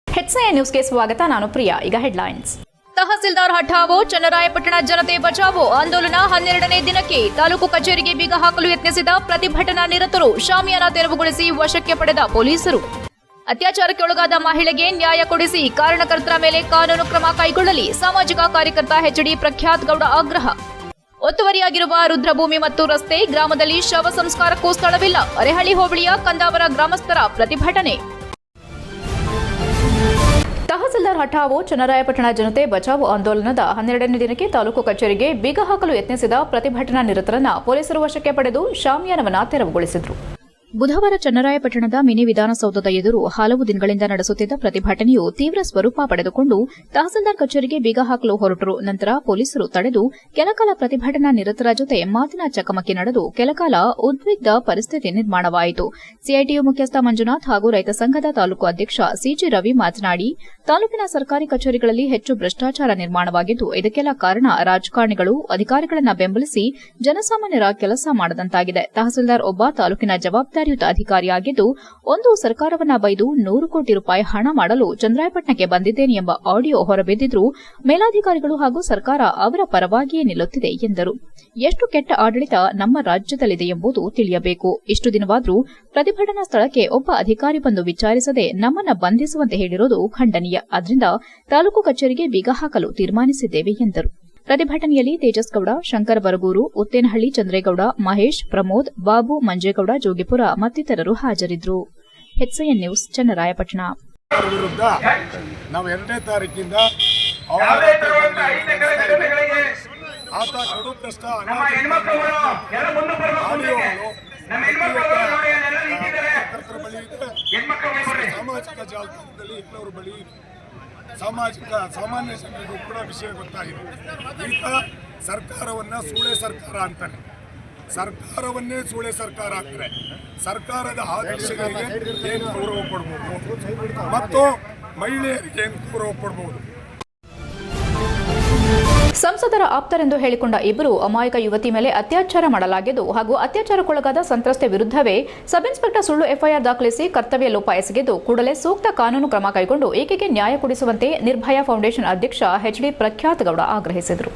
HCN ನ್ಯೂಸ್ಗೆ ಸ್ವಾಗತ. ನಾನು ಪ್ರಿಯಾ. ಈಗ ಹೆಡ್ಲೈನ್ಸ್. ತಹಸೀಲ್ದಾರ್ ಹಠಾವೋ, ಚನ್ನರಾಯಪಟ್ಟಣ ಜನತೆ ಬಚಾವೋ ಆಂದೋಲನ 12ನೇ ದಿನಕ್ಕೆ. ತಾಲೂಕು ಕಚೇರಿಗೆ ಬೀಗ ಹಾಕಲು ಯತ್ನಿಸಿದ ಪ್ರತಿಭಟನಾ ನಿರತರು ಶಾಮಿಯಾನ ತೆರವುಗೊಳಿಸಿ ವಶಕ್ಕೆ ಪಡೆದ ಪೊಲೀಸರು. ಅತ್ಯಾಚಾರಕ್ಕೆ ಒಳಗಾದ ಮಹಿಳೆಗೆ ನ್ಯಾಯ ಕೊಡಿಸಿ ಕಾರಣಕರ್ತರ ಮೇಲೆ ಕಾನೂನು ಕ್ರಮ ಕೈಗೊಳ್ಳಲಿ ಸಾಮಾಜಿಕ ಕಾರ್ಯಕರ್ತ HD ಪ್ರಖ್ಯಾತ್ ಗೌಡ ಆಗ್ರಹ. ಒತ್ತುವರಿಯಾಗಿರುವ ರುದ್ರಭೂಮಿ ಮತ್ತು ರಸ್ತೆ, ಗ್ರಾಮದಲ್ಲಿ ಶವ ಸಂಸ್ಕಾರಕ್ಕೂ ಸ್ಥಳವಿಲ್ಲ. ಅರೆಹಳ್ಳಿ ಹೋಬಳಿಯ ಕಂದಾವರ ಗ್ರಾಮಸ್ಥರ ಪ್ರತಿಭಟನೆ. ತಹಸೀಲ್ದಾರ್ ಹಠಾವೋ, ಚನ್ನರಾಯಪಟ್ಟಣ ಜನತೆ ಬಚಾವೋ ಆಂದೋಲನದ 12ನೇ ದಿನಕ್ಕೆ ತಾಲೂಕು ಕಚೇರಿಗೆ ಬೀಗ ಹಾಕಲು ಯತ್ನಿಸಿದ ಪ್ರತಿಭಟನಾ ನಿರತರನ್ನ ಪೊಲೀಸರು ವಶಕ್ಕೆ ಪಡೆದು ಶಾಮಿಯಾನವನ್ನು ತೆರವುಗೊಳಿಸಿದರು. ಬುಧವಾರ ಚನ್ನರಾಯಪಟ್ಟಣದ ಮಿನಿ ವಿಧಾನಸೌಧದ ಎದುರು ಹಲವು ದಿನಗಳಿಂದ ನಡೆಸುತ್ತಿದ್ದ ಪ್ರತಿಭಟನೆಯು ತೀವ್ರ ಸ್ವರೂಪ ಪಡೆದುಕೊಂಡು ತಹಸೀಲ್ದಾರ್ ಕಚೇರಿಗೆ ಬೀಗ ಹಾಕಲು ಹೊರಟರು. ನಂತರ ಪೊಲೀಸರು ತಡೆದು ಕೆಲಕಾಲ ಪ್ರತಿಭಟನಾ ನಿರತರ ಜೊತೆ ಮಾತಿನ ಚಕಮಕಿ ನಡೆದು ಕೆಲಕಾಲ ಉದ್ವಿಗ್ನ ಪರಿಸ್ಥಿತಿ ನಿರ್ಮಾಣವಾಯಿತು. ಸಿಐಟಿಯು ಮುಖ್ಯಸ್ಥ ಮಂಜುನಾಥ್ ಹಾಗೂ ರೈತ ಸಂಘದ ತಾಲೂಕು ಅಧ್ಯಕ್ಷ ಸಿಜಿ ರವಿ ಮಾತನಾಡಿ, ತಾಲೂಕಿನ ಸರ್ಕಾರಿ ಕಚೇರಿಗಳಲ್ಲಿ ಹೆಚ್ಚು ಭ್ರಷ್ಟಾಚಾರ ನಿರ್ಮಾಣವಾಗಿದ್ದು, ಇದಕ್ಕೆಲ್ಲ ಕಾರಣ ರಾಜಕಾರಣಿಗಳು ಅಧಿಕಾರಿಗಳನ್ನು ಬೆಂಬಲಿಸಿ ಜನಸಾಮಾನ್ಯರ ಕೆಲಸ ಮಾಡದಂತಾಗಿದೆ. ತಹಸೀಲ್ದಾರ್ ಒಬ್ಬ ತಾಲೂಕಿನ ಜವಾಬ್ದಾರಿಯುತ ಅಧಿಕಾರಿಯಾಗಿದ್ದು, ಒಂದು ಸರ್ಕಾರವನ್ನ ಬೈದು 100 ಕೋಟಿ ರೂಪಾಯಿ ಹಣ ಮಾಡಲು ಚನ್ನರಾಯಪಟ್ಟಣಕ್ಕೆ ಬಂದಿದ್ದೇನೆ ಎಂಬ ಆಡಿಯೋ ಹೊರಬಿದ್ದಿದ್ರೂ ಮೇಲಾಧಿಕಾರಿಗಳು ಹಾಗೂ ಸರ್ಕಾರ ಅವರ ಪರವಾಗಿಯೇ ನಿಲ್ಲುತ್ತಿದೆ ಎಂದರು. ಎಷ್ಟು ಕೆಟ್ಟ ಆಡಳಿತ ನಮ್ಮ ರಾಜ್ಯದಲ್ಲಿದೆ ಎಂಬುದು ತಿಳಿಯಬೇಕು. ಇಷ್ಟು ದಿನವಾದರೂ ಪ್ರತಿಭಟನಾ ಸ್ಥಳಕ್ಕೆ ಒಬ್ಬ ಅಧಿಕಾರಿ ಬಂದು ವಿಚಾರಿಸದೆ ನಮ್ಮನ್ನ ಬಂಧಿಸುವಂತೆ ಹೇಳಿರುವುದು ಖಂಡನೀಯ. ಆದ್ದರಿಂದ ತಾಲೂಕು ಕಚೇರಿಗೆ ಬೀಗ ಹಾಕಲು ತೀರ್ಮಾನಿಸಿದ್ದೇವೆ ಎಂದರು. ಪ್ರತಿಭಟನೆಯಲ್ಲಿ ತೇಜಸ್ ಗೌಡ, ಶಂಕರ ಬರಗೂರು, ಉತ್ತೇನಹಳ್ಳಿ ಚಂದ್ರೇಗೌಡ, ಮಹೇಶ್, ಪ್ರಮೋದ್, ಬಾಬು, ಮಂಜೇಗೌಡ, ಜೋಗಿಪುರ ಮತ್ತಿತರರು ಹಾಜರಿದ್ದರು. HCN news, Channarayapatna. ವಿರುದ್ಧ ನಾವು 2ನೇ ತಾರೀಕಿಂದ ಆತ ಕಡುಪ್ರಸ್ಥ ಸಾಮಾಜಿಕ ಜಾಲತಾಣದಲ್ಲಿ ಇಬ್ಬರು ಬಳಿ ಸಾಮಾನ್ಯ ಜನರಿಗೂ ಕೂಡ ವಿಷಯ ಗೊತ್ತಾಗಿದೆ. ಈಗ ಸರ್ಕಾರವನ್ನ ಸೂಳೆ ಸರ್ಕಾರ ಅಂತಾರೆ, ಸರ್ಕಾರವನ್ನೇ ಸೂಳೆ ಸರ್ಕಾರ ಆಗ್ತಾರೆ. ಸರ್ಕಾರದ ಆದೇಶಗಳಿಗೆ ಏನು ಗೌರವ ಕೊಡಬಹುದು ಮತ್ತು ಮಹಿಳೆಯರಿಗೆ ಏನು ಗೌರವ ಕೊಡಬಹುದು. ಸಂಸದರ ಆಪ್ತರೆಂದು ಹೇಳಿಕೊಂಡ ಇಬ್ಬರು ಅಮಾಯಕ ಯುವತಿ ಮೇಲೆ ಅತ್ಯಾಚಾರ ಮಾಡಲಾಗಿದ್ದು ಹಾಗೂ ಅತ್ಯಾಚಾರಕ್ಕೊಳಗಾದ ಸಂತ್ರಸ್ತೆ ವಿರುದ್ಧವೇ ಸಬ್ ಇನ್ಸ್ಪೆಕ್ಟರ್ ಸುಳ್ಳು ಎಫ್ಐಆರ್ ದಾಖಲಿಸಿ ಕರ್ತವ್ಯ ಲೋಪ ಎಸಗಿದ್ದು ಕೂಡಲೇ ಸೂಕ್ತ ಕಾನೂನು ಕ್ರಮ ಕೈಗೊಂಡು ಈಕೆಗೆ ನ್ಯಾಯ ಕೊಡಿಸುವಂತೆ ನಿರ್ಭಯ ಫೌಂಡೇಶನ್ ಅಧ್ಯಕ್ಷ HD ಪ್ರಖ್ಯಾತ್ ಗೌಡ ಆಗ್ರಹಿಸಿದರು.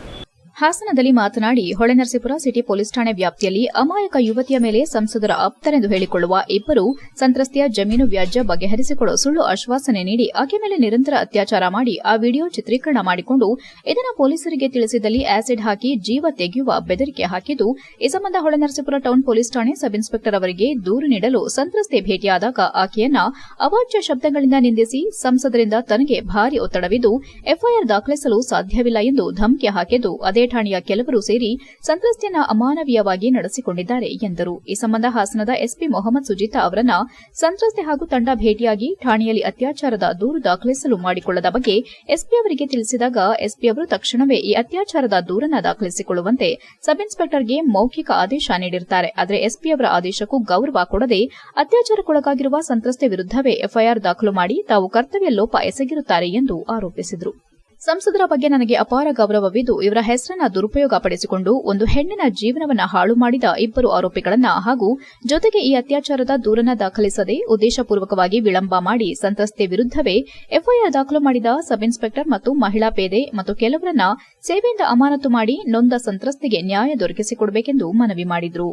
ಹಾಸನದಲ್ಲಿ ಮಾತನಾಡಿ, ಹೊಳೆನರಸೀಪುರ ಸಿಟಿ ಪೊಲೀಸ್ ಠಾಣೆ ವ್ಯಾಪ್ತಿಯಲ್ಲಿ ಅಮಾಯಕ ಯುವತಿಯ ಮೇಲೆ ಸಂಸದರ ಆಪ್ತರೆಂದು ಹೇಳಿಕೊಳ್ಳುವ ಇಬ್ಬರು ಸಂತ್ರಸ್ತೆಯ ಜಮೀನು ವ್ಯಾಜ್ಯ ಬಗೆಹರಿಸಿಕೊಳ್ಳೋ ಸುಳ್ಳು ಆಶ್ವಾಸನೆ ನೀಡಿ ಆಕೆ ಮೇಲೆ ನಿರಂತರ ಅತ್ಯಾಚಾರ ಮಾಡಿ ಆ ವಿಡಿಯೋ ಚಿತ್ರೀಕರಣ ಮಾಡಿಕೊಂಡು ಇದನ್ನು ಪೊಲೀಸರಿಗೆ ತಿಳಿಸಿದಲ್ಲಿ ಆಸಿಡ್ ಹಾಕಿ ಜೀವ ತೆಗೆಯುವ ಬೆದರಿಕೆ ಹಾಕಿದ್ದು, ಈ ಸಂಬಂಧ ಹೊಳೆನರಸೀಪುರ ಟೌನ್ ಪೊಲೀಸ್ ಠಾಣೆ ಸಬ್ ಇನ್ಸ್ಪೆಕ್ಟರ್ ಅವರಿಗೆ ದೂರು ನೀಡಲು ಸಂತ್ರಸ್ತೆ ಭೇಟಿಯಾದಾಗ ಆಕೆಯನ್ನ ಅವಾಚ್ಯ ಶಬ್ದಗಳಿಂದ ನಿಂದಿಸಿ ಸಂಸದರಿಂದ ತನಗೆ ಭಾರಿ ಒತ್ತಡವಿದ್ದು ಎಫ್ಐಆರ್ ದಾಖಲಿಸಲು ಸಾಧ್ಯವಿಲ್ಲ ಎಂದು ಧಮಕಿ ಹಾಕಿದ್ದು, ಅದೇ ಠಾಣೆಯ ಕೆಲವರು ಸೇರಿ ಸಂತ್ರಸ್ತೆಯನ್ನ ಅಮಾನವೀಯವಾಗಿ ನಡೆಸಿಕೊಂಡಿದ್ದಾರೆ ಎಂದರು. ಈ ಸಂಬಂಧ ಹಾಸನದ ಎಸ್ಪಿ ಮೊಹಮ್ಮದ್ ಸುಜಿತಾ ಅವರನ್ನ ಸಂತ್ರಸ್ತೆ ಹಾಗೂ ತಂಡ ಭೇಟಿಯಾಗಿ ಠಾಣೆಯಲ್ಲಿ ಅತ್ಯಾಚಾರದ ದೂರು ದಾಖಲಿಸಲು ಮಾಡಿಕೊಳ್ಳದ ಬಗ್ಗೆ ಎಸ್ಪಿ ಅವರಿಗೆ ತಿಳಿಸಿದಾಗ ಎಸ್ಪಿ ಅವರು ತಕ್ಷಣವೇ ಈ ಅತ್ಯಾಚಾರದ ದೂರನ್ನ ದಾಖಲಿಸಿಕೊಳ್ಳುವಂತೆ ಸಬ್ ಇನ್ಸ್ಪೆಕ್ಟರ್ಗೆ ಮೌಖಿಕ ಆದೇಶ ನೀಡಿರುತ್ತಾರೆ. ಆದರೆ ಎಸ್ಪಿ ಅವರ ಆದೇಶಕ್ಕೂ ಗೌರವ ಕೊಡದೆ ಅತ್ಯಾಚಾರಕ್ಕೊಳಗಾಗಿರುವ ಸಂತ್ರಸ್ತೆ ವಿರುದ್ದವೇ ಎಫ್ಐಆರ್ ದಾಖಲು ಮಾಡಿ ತಾವು ಕರ್ತವ್ಯ ಲೋಪ ಎಸಗಿರುತ್ತಾರೆ ಎಂದು ಆರೋಪಿಸಿದರು. ಸಂಸದರ ಬಗ್ಗೆ ನನಗೆ ಅಪಾರ ಗೌರವವಿದ್ದು ಇವರ ಹೆಸರನ್ನ ದುರುಪಯೋಗ ಪಡಿಸಿಕೊಂಡು ಒಂದು ಹೆಣ್ಣಿನ ಜೀವನವನ್ನ ಹಾಳು ಮಾಡಿದ ಇಬ್ಬರು ಆರೋಪಿಗಳನ್ನ ಹಾಗೂ ಜೊತೆಗೆ ಈ ಅತ್ಯಾಚಾರದ ದೂರನ್ನ ದಾಖಲಿಸದೆ ಉದ್ದೇಶಪೂರ್ವಕವಾಗಿ ವಿಳಂಬ ಮಾಡಿ ಸಂತ್ರಸ್ತೆ ವಿರುದ್ದವೇ ಎಫ್ಐಆರ್ ದಾಖಲು ಮಾಡಿದ ಸಬ್ ಇನ್ಸ್ಪೆಕ್ಟರ್ ಮತ್ತು ಮಹಿಳಾ ಪೇದೆ ಮತ್ತು ಕೆಲವರನ್ನ ಸೇವೆಯಿಂದ ಅಮಾನತು ಮಾಡಿ ನೊಂದ ಸಂತ್ರಸ್ತೆಗೆ ನ್ಯಾಯ ದೊರಕಿಸಿಕೊಡಬೇಕೆಂದು ಮನವಿ ಮಾಡಿದರು.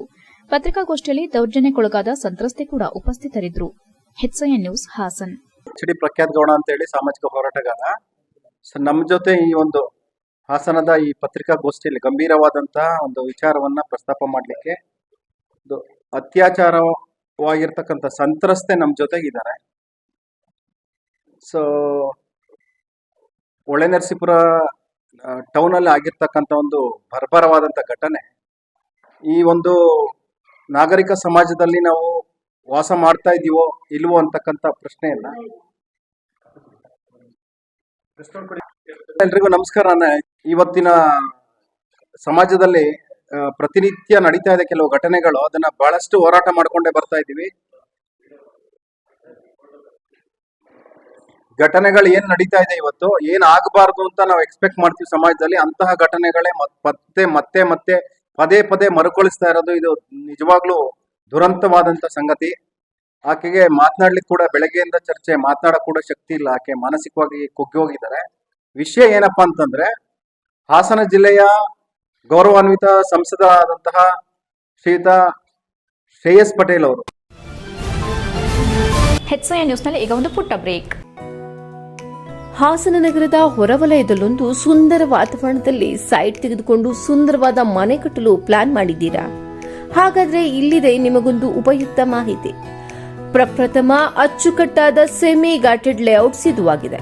ಪತ್ರಿಕಾಗೋಷ್ಠಿಯಲ್ಲಿ ದೌರ್ಜನ್ಯಕ್ಕೊಳಗಾದ ಸಂತ್ರಸ್ತೆ ಕೂಡ ಉಪಸ್ಥಿತರಿದ್ದರು. HCN news, Hassan. HD Prakhyat Gowda ಅಂತ ಹೇಳಿ ಸಾಮಾಜಿಕ ಹೋರಾಟಗಾರ. ನಮ್ಮ ಜೊತೆ ಈ ಒಂದು ಹಾಸನದ ಈ ಪತ್ರಿಕಾಗೋಷ್ಠಿಯಲ್ಲಿ ಗಂಭೀರವಾದಂತಹ ಒಂದು ವಿಚಾರವನ್ನ ಪ್ರಸ್ತಾಪ ಮಾಡಲಿಕ್ಕೆ ಅತ್ಯಾಚಾರವಾಗಿರ್ತಕ್ಕಂಥ ಸಂತ್ರಸ್ತೆ ನಮ್ಮ ಜೊತೆಗಿದ್ದಾರೆ. ಸೊ ಹೊಳೆನರಸೀಪುರ ಟೌನ್ ಅಲ್ಲಿ ಆಗಿರ್ತಕ್ಕಂಥ ಒಂದು ಬರ್ಬರವಾದಂಥ ಘಟನೆ, ಈ ಒಂದು ನಾಗರಿಕ ಸಮಾಜದಲ್ಲಿ ನಾವು ವಾಸ ಮಾಡ್ತಾ ಇದೀವೋ ಇಲ್ವೋ ಅಂತಕ್ಕಂಥ ಪ್ರಶ್ನೆಯನ್ನ. ಎಲ್ರಿಗೂ ನಮಸ್ಕಾರ. ಇವತ್ತಿನ ಸಮಾಜದಲ್ಲಿ ಪ್ರತಿನಿತ್ಯ ನಡೀತಾ ಇದೆ ಕೆಲವು ಘಟನೆಗಳು, ಅದನ್ನ ಬಹಳಷ್ಟು ಹೋರಾಟ ಮಾಡ್ಕೊಂಡೇ ಬರ್ತಾ ಇದ್ದೀವಿ. ಘಟನೆಗಳು ಏನ್ ನಡೀತಾ ಇದೆ ಇವತ್ತು, ಏನ್ ಆಗಬಾರ್ದು ಅಂತ ನಾವು ಎಕ್ಸ್ಪೆಕ್ಟ್ ಮಾಡ್ತೀವಿ ಸಮಾಜದಲ್ಲಿ, ಅಂತಹ ಘಟನೆಗಳೇ ಮತ್ತೆ ಮತ್ತೆ ಮತ್ತೆ ಪದೇ ಪದೇ ಮರುಕಳಿಸ್ತಾ ಇರೋದು. ಇದು ನಿಜವಾಗ್ಲೂ ದುರಂತವಾದಂಥ ಸಂಗತಿ. ಆಕೆಗೆ ಮಾತನಾಡ್ಲಿಕ್ಕೆ ಕೂಡ ಬೆಳಗ್ಗೆಯಿಂದ ಚರ್ಚೆ ಮಾತನಾಡಕ್ ಕೂಡ ಶಕ್ತಿ ಇಲ್ಲ. ಆಕೆ ಮಾನಸಿಕವಾಗಿ ಕುಗ್ಗಿ ಹೋಗಿದ್ದಾರೆ. ವಿಷಯ ಏನಪ್ಪಾ ಅಂತಂದ್ರೆ, ಹಾಸನ ಜಿಲ್ಲೆಯ ಗೌರವಾನ್ವಿತ ಸಂಸದರಾದಂತಹ ಶ್ರೀಯುತ ಶ್ರೇಯಸ್ ಪಟೇಲ್ ಅವರು HCN ನ್ಯೂಸ್ನಲ್ಲಿ ಈಗ ಒಂದು ಪುಟ್ಟ ಬ್ರೇಕ್. ಹಾಸನ ನಗರದ ಹೊರವಲಯದಲ್ಲೊಂದು ಸುಂದರ ವಾತಾವರಣದಲ್ಲಿ ಸೈಟ್ ತೆಗೆದುಕೊಂಡು ಸುಂದರವಾದ ಮನೆ ಕಟ್ಟಲು ಪ್ಲಾನ್ ಮಾಡಿದ್ದೀರಾ? ಹಾಗಾದ್ರೆ ಇಲ್ಲಿದೆ ನಿಮಗೊಂದು ಉಪಯುಕ್ತ ಮಾಹಿತಿ. ಪ್ರಪ್ರಥಮ ಅಚ್ಚುಕಟ್ಟಾದ ಸೆಮಿ ಘಾಟೆಡ್ ಲೇಔಟ್ ಸಿದ್ಧವಾಗಿದೆ.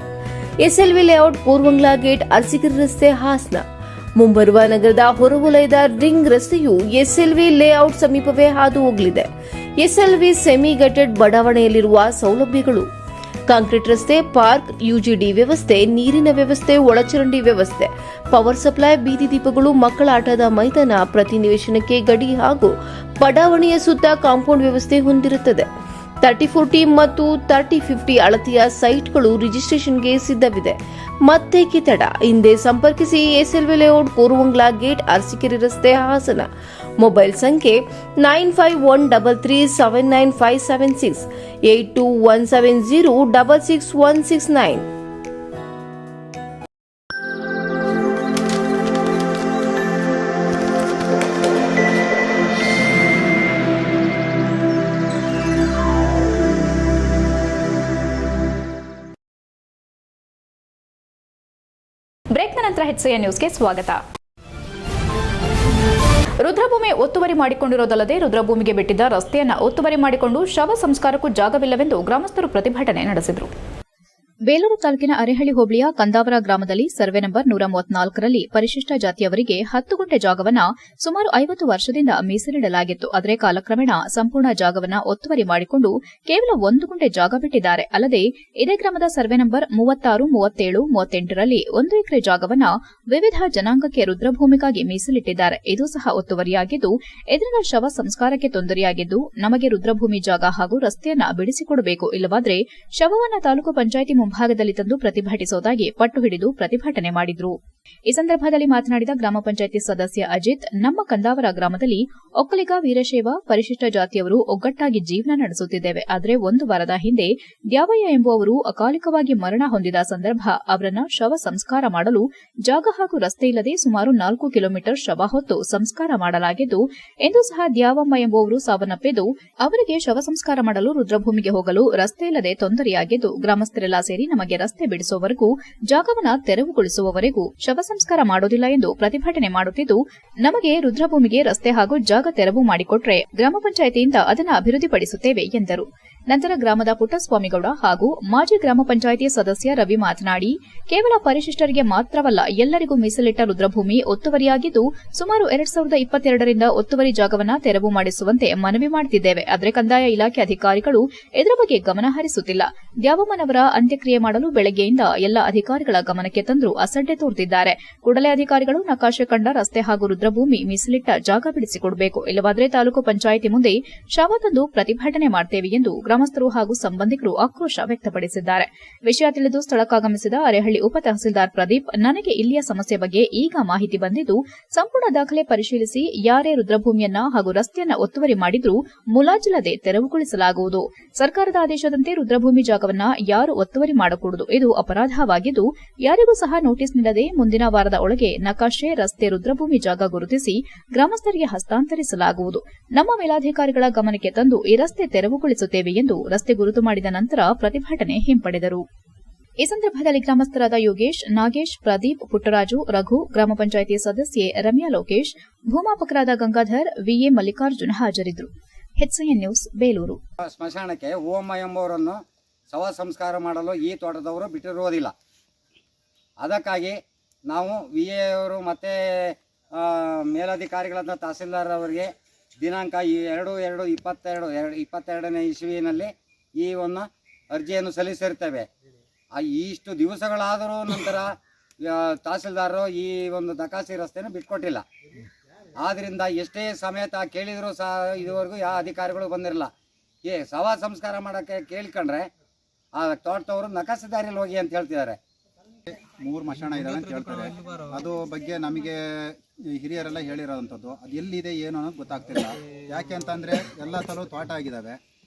ಎಸ್ಎಲ್ವಿ ಲೇಔಟ್, ಪೂರ್ವಂಗ್ಲಾ ಗೇಟ್, ಅರಸೀಕೆರೆ ರಸ್ತೆ, ಹಾಸನ. ಮುಂಬರುವ ನಗರದ ಹೊರವಲಯದ ರಿಂಗ್ ರಸ್ತೆಯು ಎಸ್ಎಲ್ವಿ ಲೇಔಟ್ ಸಮೀಪವೇ ಹಾದು ಹೋಗಲಿದೆ. ಎಸ್ಎಲ್ವಿ ಸೆಮಿ ಘಾಟೆಡ್ ಬಡಾವಣೆಯಲ್ಲಿರುವ ಸೌಲಭ್ಯಗಳು: ಕಾಂಕ್ರೀಟ್ ರಸ್ತೆ, ಪಾರ್ಕ್, ಯುಜಿಡಿ ವ್ಯವಸ್ಥೆ, ನೀರಿನ ವ್ಯವಸ್ಥೆ, ಒಳಚರಂಡಿ ವ್ಯವಸ್ಥೆ, ಪವರ್ ಸಪ್ಲೈ, ಬೀದಿ ದೀಪಗಳು, ಮಕ್ಕಳ ಆಟದ ಮೈದಾನ, ಪ್ರತಿ ನಿವೇಶನಕ್ಕೆ ಗಡಿ ಹಾಗೂ ಬಡಾವಣೆಯ ಸುತ್ತ ಕಾಂಪೌಂಡ್ ವ್ಯವಸ್ಥೆ ಹೊಂದಿರುತ್ತದೆ. 3040 ಮತ್ತು 3050 ಅಳತೆಯ ಸೈಟ್ಗಳು ರಿಜಿಸ್ಟ್ರೇಷನ್ಗೆ ಸಿದ್ಧವಿದೆ. ಮತ್ತೆ ಕಿತಡ, ಹಿಂದೆ ಸಂಪರ್ಕಿಸಿ. ಎಸ್ಎಲ್ವಿ ಲೇಔಟ್, ಪೂರ್ವಂಗ್ಲಾ ಗೇಟ್, ಅರಸೀಕೆರೆ ರಸ್ತೆ, ಹಾಸನ. ಮೊಬೈಲ್ ಸಂಖ್ಯೆ 9513379576 8217066169. ಬ್ರೇಕ್ನ ನಂತರ HCN ನ್ಯೂಸ್ಗೆ ಸ್ವಾಗತ. ರುದ್ರಭೂಮಿ ಒತ್ತುವರಿ ಮಾಡಿಕೊಂಡಿರೋದಲ್ಲದೆ ರುದ್ರಭೂಮಿಗೆ ಬಿಟ್ಟಿದ್ದ ರಸ್ತೆಯನ್ನು ಒತ್ತುವರಿ ಮಾಡಿಕೊಂಡು ಶವ ಸಂಸ್ಕಾರಕ್ಕೂ ಜಾಗವಿಲ್ಲವೆಂದು ಗ್ರಾಮಸ್ಥರು ಪ್ರತಿಭಟನೆ ನಡೆಸಿದರು. ಬೇಲೂರು ತಾಲೂಕಿನ ಅರೇಹಳ್ಳಿ ಹೋಬಳಿಯ ಕಂದಾವರ ಗ್ರಾಮದಲ್ಲಿ ಸರ್ವೆ ನಂಬರ್ 134ರಲ್ಲಿ ಪರಿಶಿಷ್ಟ ಜಾತಿಯವರಿಗೆ 10 ಗುಂಟೆ ಜಾಗವನ್ನು ಸುಮಾರು 50 ವರ್ಷದಿಂದ ಮೀಸಲಿಡಲಾಗಿತ್ತು. ಆದರೆ ಕಾಲಕ್ರಮೇಣ ಸಂಪೂರ್ಣ ಜಾಗವನ್ನು ಒತ್ತುವರಿ ಮಾಡಿಕೊಂಡು ಕೇವಲ 1 ಗುಂಟೆ ಜಾಗ ಬಿಟ್ಟಿದ್ದಾರೆ. ಅಲ್ಲದೆ ಇದೇ ಗ್ರಾಮದ ಸರ್ವೆ ನಂಬರ್ 36, 37, 38ರಲ್ಲಿ 1 ಎಕರೆ ಜಾಗವನ್ನು ವಿವಿಧ ಜನಾಂಗಕ್ಕೆ ರುದ್ರಭೂಮಿಗಾಗಿ ಮೀಸಲಿಟ್ಟಿದ್ದಾರೆ. ಇದು ಸಹ ಒತ್ತುವರಿಯಾಗಿದ್ದು ಇದರಿಂದ ಶವ ಸಂಸ್ಕಾರಕ್ಕೆ ತೊಂದರೆಯಾಗಿದ್ದು, ನಮಗೆ ರುದ್ರಭೂಮಿ ಜಾಗ ಹಾಗೂ ರಸ್ತೆಯನ್ನ ಬಿಡಿಸಿಕೊಡಬೇಕು, ಇಲ್ಲವಾದರೆ ಶವವನ್ನು ತಾಲೂಕು ಪಂಚಾಯಿತಿ ಮುಂಭಾಗದಲ್ಲಿ ತಂದು ಪ್ರತಿಭಟಿಸುವುದಾಗಿ ಪಟ್ಟು ಹಿಡಿದು ಪ್ರತಿಭಟನೆ ಮಾಡಿದ್ರು. ಈ ಸಂದರ್ಭದಲ್ಲಿ ಮಾತನಾಡಿದ ಗ್ರಾಮ ಪಂಚಾಯಿತಿ ಸದಸ್ಯ ಅಜಿತ್, ನಮ್ಮ ಕಂದಾವರ ಗ್ರಾಮದಲ್ಲಿ ಒಕ್ಕಲಿಗ, ವೀರಶೈವ, ಪರಿಶಿಷ್ಟ ಜಾತಿಯವರು ಒಗ್ಗಟ್ಟಾಗಿ ಜೀವನ ನಡೆಸುತ್ತಿದ್ದೇವೆ. ಆದರೆ 1 ವಾರದ ಹಿಂದೆ ದ್ಯಾವಯ್ಯ ಎಂಬುವವರು ಅಕಾಲಿಕವಾಗಿ ಮರಣ ಹೊಂದಿದ ಸಂದರ್ಭ ಅವರನ್ನ ಶವ ಸಂಸ್ಕಾರ ಮಾಡಲು ಜಾಗ ಹಾಗೂ ರಸ್ತೆ ಇಲ್ಲದೆ ಸುಮಾರು 4 ಕಿಲೋಮೀಟರ್ ಶವ ಹೊತ್ತು ಸಂಸ್ಕಾರ ಮಾಡಲಾಗಿದ್ದು, ಎಂದು ಸಹ ದ್ಯಾವಮ್ಮ ಎಂಬುವವರು ಸಾವನ್ನಪ್ಪಿದ್ದು, ಅವರಿಗೆ ಶವ ಸಂಸ್ಕಾರ ಮಾಡಲು ರುದ್ರಭೂಮಿಗೆ ಹೋಗಲು ರಸ್ತೆ ಇಲ್ಲದೆ ತೊಂದರೆಯಾಗಿದ್ದು, ಗ್ರಾಮಸ್ಥರೆಲ್ಲ ಸೇರಿ ನಮಗೆ ರಸ್ತೆ ಬಿಡಿಸುವವರೆಗೂ, ಜಾಗವನ್ನು ತೆರವುಗೊಳಿಸುವವರೆಗೂ ಶವ ಸಂಸ್ಕಾರ ಮಾಡೋದಿಲ್ಲ ಎಂದು ಪ್ರತಿಭಟನೆ ಮಾಡುತ್ತಿದ್ದು, ನಮಗೆ ರುದ್ರಭೂಮಿಗೆ ರಸ್ತೆ ಹಾಗೂ ಜಾಗ ತೆರವು ಮಾಡಿಕೊಟ್ರೆ ಗ್ರಾಮ ಪಂಚಾಯಿತಿಯಿಂದ ಅದನ್ನು ಅಭಿವೃದ್ಧಿಪಡಿಸುತ್ತೇವೆ ಎಂದರು. ನಂತರ ಗ್ರಾಮದ ಪುಟ್ಟಸ್ವಾಮಿಗೌಡ ಹಾಗೂ ಮಾಜಿ ಗ್ರಾಮ ಪಂಚಾಯಿತಿ ಸದಸ್ಯ ರವಿ ಮಾತನಾಡಿ, ಕೇವಲ ಪರಿಶಿಷ್ಟರಿಗೆ ಮಾತ್ರವಲ್ಲ ಎಲ್ಲರಿಗೂ ಮೀಸಲಿಟ್ಟ ರುದ್ರಭೂಮಿ ಒತ್ತುವರಿಯಾಗಿದ್ದು, ಸುಮಾರು 2022ರಿಂದ ಒತ್ತುವರಿ ಜಾಗವನ್ನು ತೆರವು ಮಾಡಿಸುವಂತೆ ಮನವಿ ಮಾಡುತ್ತಿದ್ದೇವೆ. ಆದರೆ ಕಂದಾಯ ಇಲಾಖೆ ಅಧಿಕಾರಿಗಳು ಇದರ ಬಗ್ಗೆ ಗಮನ ಹರಿಸುತ್ತಿಲ್ಲ. ದ್ಯಾವಮ್ಮನವರ ಅಂತ್ಯಕ್ರಿಯೆ ಮಾಡಲು ಬೆಳಗ್ಗೆಯಿಂದ ಎಲ್ಲ ಅಧಿಕಾರಿಗಳ ಗಮನಕ್ಕೆ ತಂದರೂ ಅಸಡ್ಡೆ ತೋರುತ್ತಿದ್ದಾರೆ. ಕೂಡಲೇ ಅಧಿಕಾರಿಗಳು ನಕಾಶೆ ಕಂಡ ರಸ್ತೆ ಹಾಗೂ ರುದ್ರಭೂಮಿ ಮೀಸಲಿಟ್ಟ ಜಾಗ ಬಿಡಿಸಿಕೊಡಬೇಕು, ಇಲ್ಲವಾದರೆ ತಾಲೂಕು ಪಂಚಾಯಿತಿ ಮುಂದೆ ಶವ ತಂದು ಪ್ರತಿಭಟನೆ ಮಾಡುತ್ತೇವೆ ಎಂದು ಗ್ರಾಮಸ್ಥರು ಹಾಗೂ ಸಂಬಂಧಿಕರು ಆಕ್ರೋಶ ವ್ಯಕ್ತಪಡಿಸಿದ್ದಾರೆ. ವಿಷಯ ತಿಳಿದು ಸ್ಥಳಕ್ಕಾಗಮಿಸಿದ ಅರೇಹಳ್ಳಿ ಉಪ ತಹಸೀಲ್ದಾರ್ ಪ್ರದೀಪ್, ನನಗೆ ಇಲ್ಲಿಯ ಸಮಸ್ಯೆ ಬಗ್ಗೆ ಈಗ ಮಾಹಿತಿ ಬಂದಿದ್ದು, ಸಂಪೂರ್ಣ ದಾಖಲೆ ಪರಿಶೀಲಿಸಿ ಯಾರೇ ರುದ್ರಭೂಮಿಯನ್ನ ಹಾಗೂ ರಸ್ತೆಯನ್ನ ಒತ್ತುವರಿ ಮಾಡಿದ್ರೂ ಮುಲಾಜಿಲ್ಲದೆ ತೆರವುಗೊಳಿಸಲಾಗುವುದು. ಸರ್ಕಾರದ ಆದೇಶದಂತೆ ರುದ್ರಭೂಮಿ ಜಾಗವನ್ನ ಯಾರು ಒತ್ತುವರಿ ಮಾಡಕೂಡದು, ಇದು ಅಪರಾಧವಾಗಿದ್ದು, ಯಾರಿಗೂ ಸಹ ನೋಟಿಸ್ ನೀಡದೆ ಮುಂದಿನ ವಾರದ ಒಳಗೆ ನಕಾಶೆ, ರಸ್ತೆ, ರುದ್ರಭೂಮಿ ಜಾಗ ಗುರುತಿಸಿ ಗ್ರಾಮಸ್ಥರಿಗೆ ಹಸ್ತಾಂತರಿಸಲಾಗುವುದು. ನಮ್ಮ ಮೇಲಾಧಿಕಾರಿಗಳ ಗಮನಕ್ಕೆ ತಂದು ಈ ರಸ್ತೆ ತೆರವುಗೊಳಿಸುತ್ತೇವೆ ಎಂದು ರಸ್ತೆ ಗುರುತು ಮಾಡಿದ ನಂತರ ಪ್ರತಿಭಟನೆ ಹಿಂಪಡೆದರು. ಈ ಸಂದರ್ಭದಲ್ಲಿ ಗ್ರಾಮಸ್ಥರಾದ ಯೋಗೇಶ್, ನಾಗೇಶ್, ಪ್ರದೀಪ್, ಪುಟ್ಟರಾಜು, ರಘು, ಗ್ರಾಮ ಪಂಚಾಯಿತಿ ಸದಸ್ಯೆ ರಮ್ಯಾ ಲೋಕೇಶ್, ಭೂಮಾಪಕರಾದ ಗಂಗಾಧರ್, ವಿಎ ಮಲ್ಲಿಕಾರ್ಜುನ್ ಹಾಜರಿದ್ದರು. HCN news, Belur. ಸ್ಮಶಾನಕ್ಕೆ ಓಮ ಎಂಬುವರನ್ನು ಶವ ಸಂಸ್ಕಾರ ಮಾಡಲು ಈ ತೋಟದವರು ಬಿಟ್ಟಿರುವುದಿಲ್ಲ. ಅದಕ್ಕಾಗಿ ನಾವು VA ಅವರು ಮತ್ತು ಮೇಲಧಿಕಾರಿಗಳಾದ ತಹಸೀಲ್ದಾರ್ ಅವರಿಗೆ ದಿನಾಂಕ 2/2/22ನೇ ಇಸ್ವಿನಲ್ಲಿ ಈ ಒಂದು ಅರ್ಜಿಯನ್ನು ಸಲ್ಲಿಸಿರ್ತೇವೆ. ಇಷ್ಟು ದಿವಸಗಳಾದರೂ ನಂತರ ತಹಸೀಲ್ದಾರರು ಈ ಒಂದು ದಕಾಸಿ ರಸ್ತೆಯನ್ನು ಬಿಟ್ಕೊಟ್ಟಿಲ್ಲ. ಆದ್ದರಿಂದ ಎಷ್ಟೇ ಸಮೇತ ಕೇಳಿದರೂ ಸಹ ಇದುವರೆಗೂ ಯಾವ ಅಧಿಕಾರಿಗಳು ಬಂದಿರಲ್ಲ. ಶವ ಸಂಸ್ಕಾರ ಮಾಡೋಕ್ಕೆ ಕೇಳ್ಕೊಂಡ್ರೆ ಆ ತೋಟದವರು ನಕಾಸೆ ದಾರಿಯಲ್ಲಿ ಹೋಗಿ ಅಂತ ಹೇಳ್ತಿದ್ದಾರೆ. 3 ಮಶಾಣ ಇದಾವೆ ಅಂತ ಹೇಳ್ತಾರೆ. ಅದು ಬಗ್ಗೆ ನಮಗೆ ಹಿರಿಯರೆಲ್ಲ ಹೇಳಿರೋವಂಥದ್ದು. ಅದು ಎಲ್ಲಿದೆ ಏನು ಅನ್ನೋದು ಗೊತ್ತಾಗ್ತಿಲ್ಲ. ಯಾಕೆ ಅಂತಂದರೆ ಎಲ್ಲ ತಲೂ ತೋಟ ಆಗಿದ್ದಾವೆ.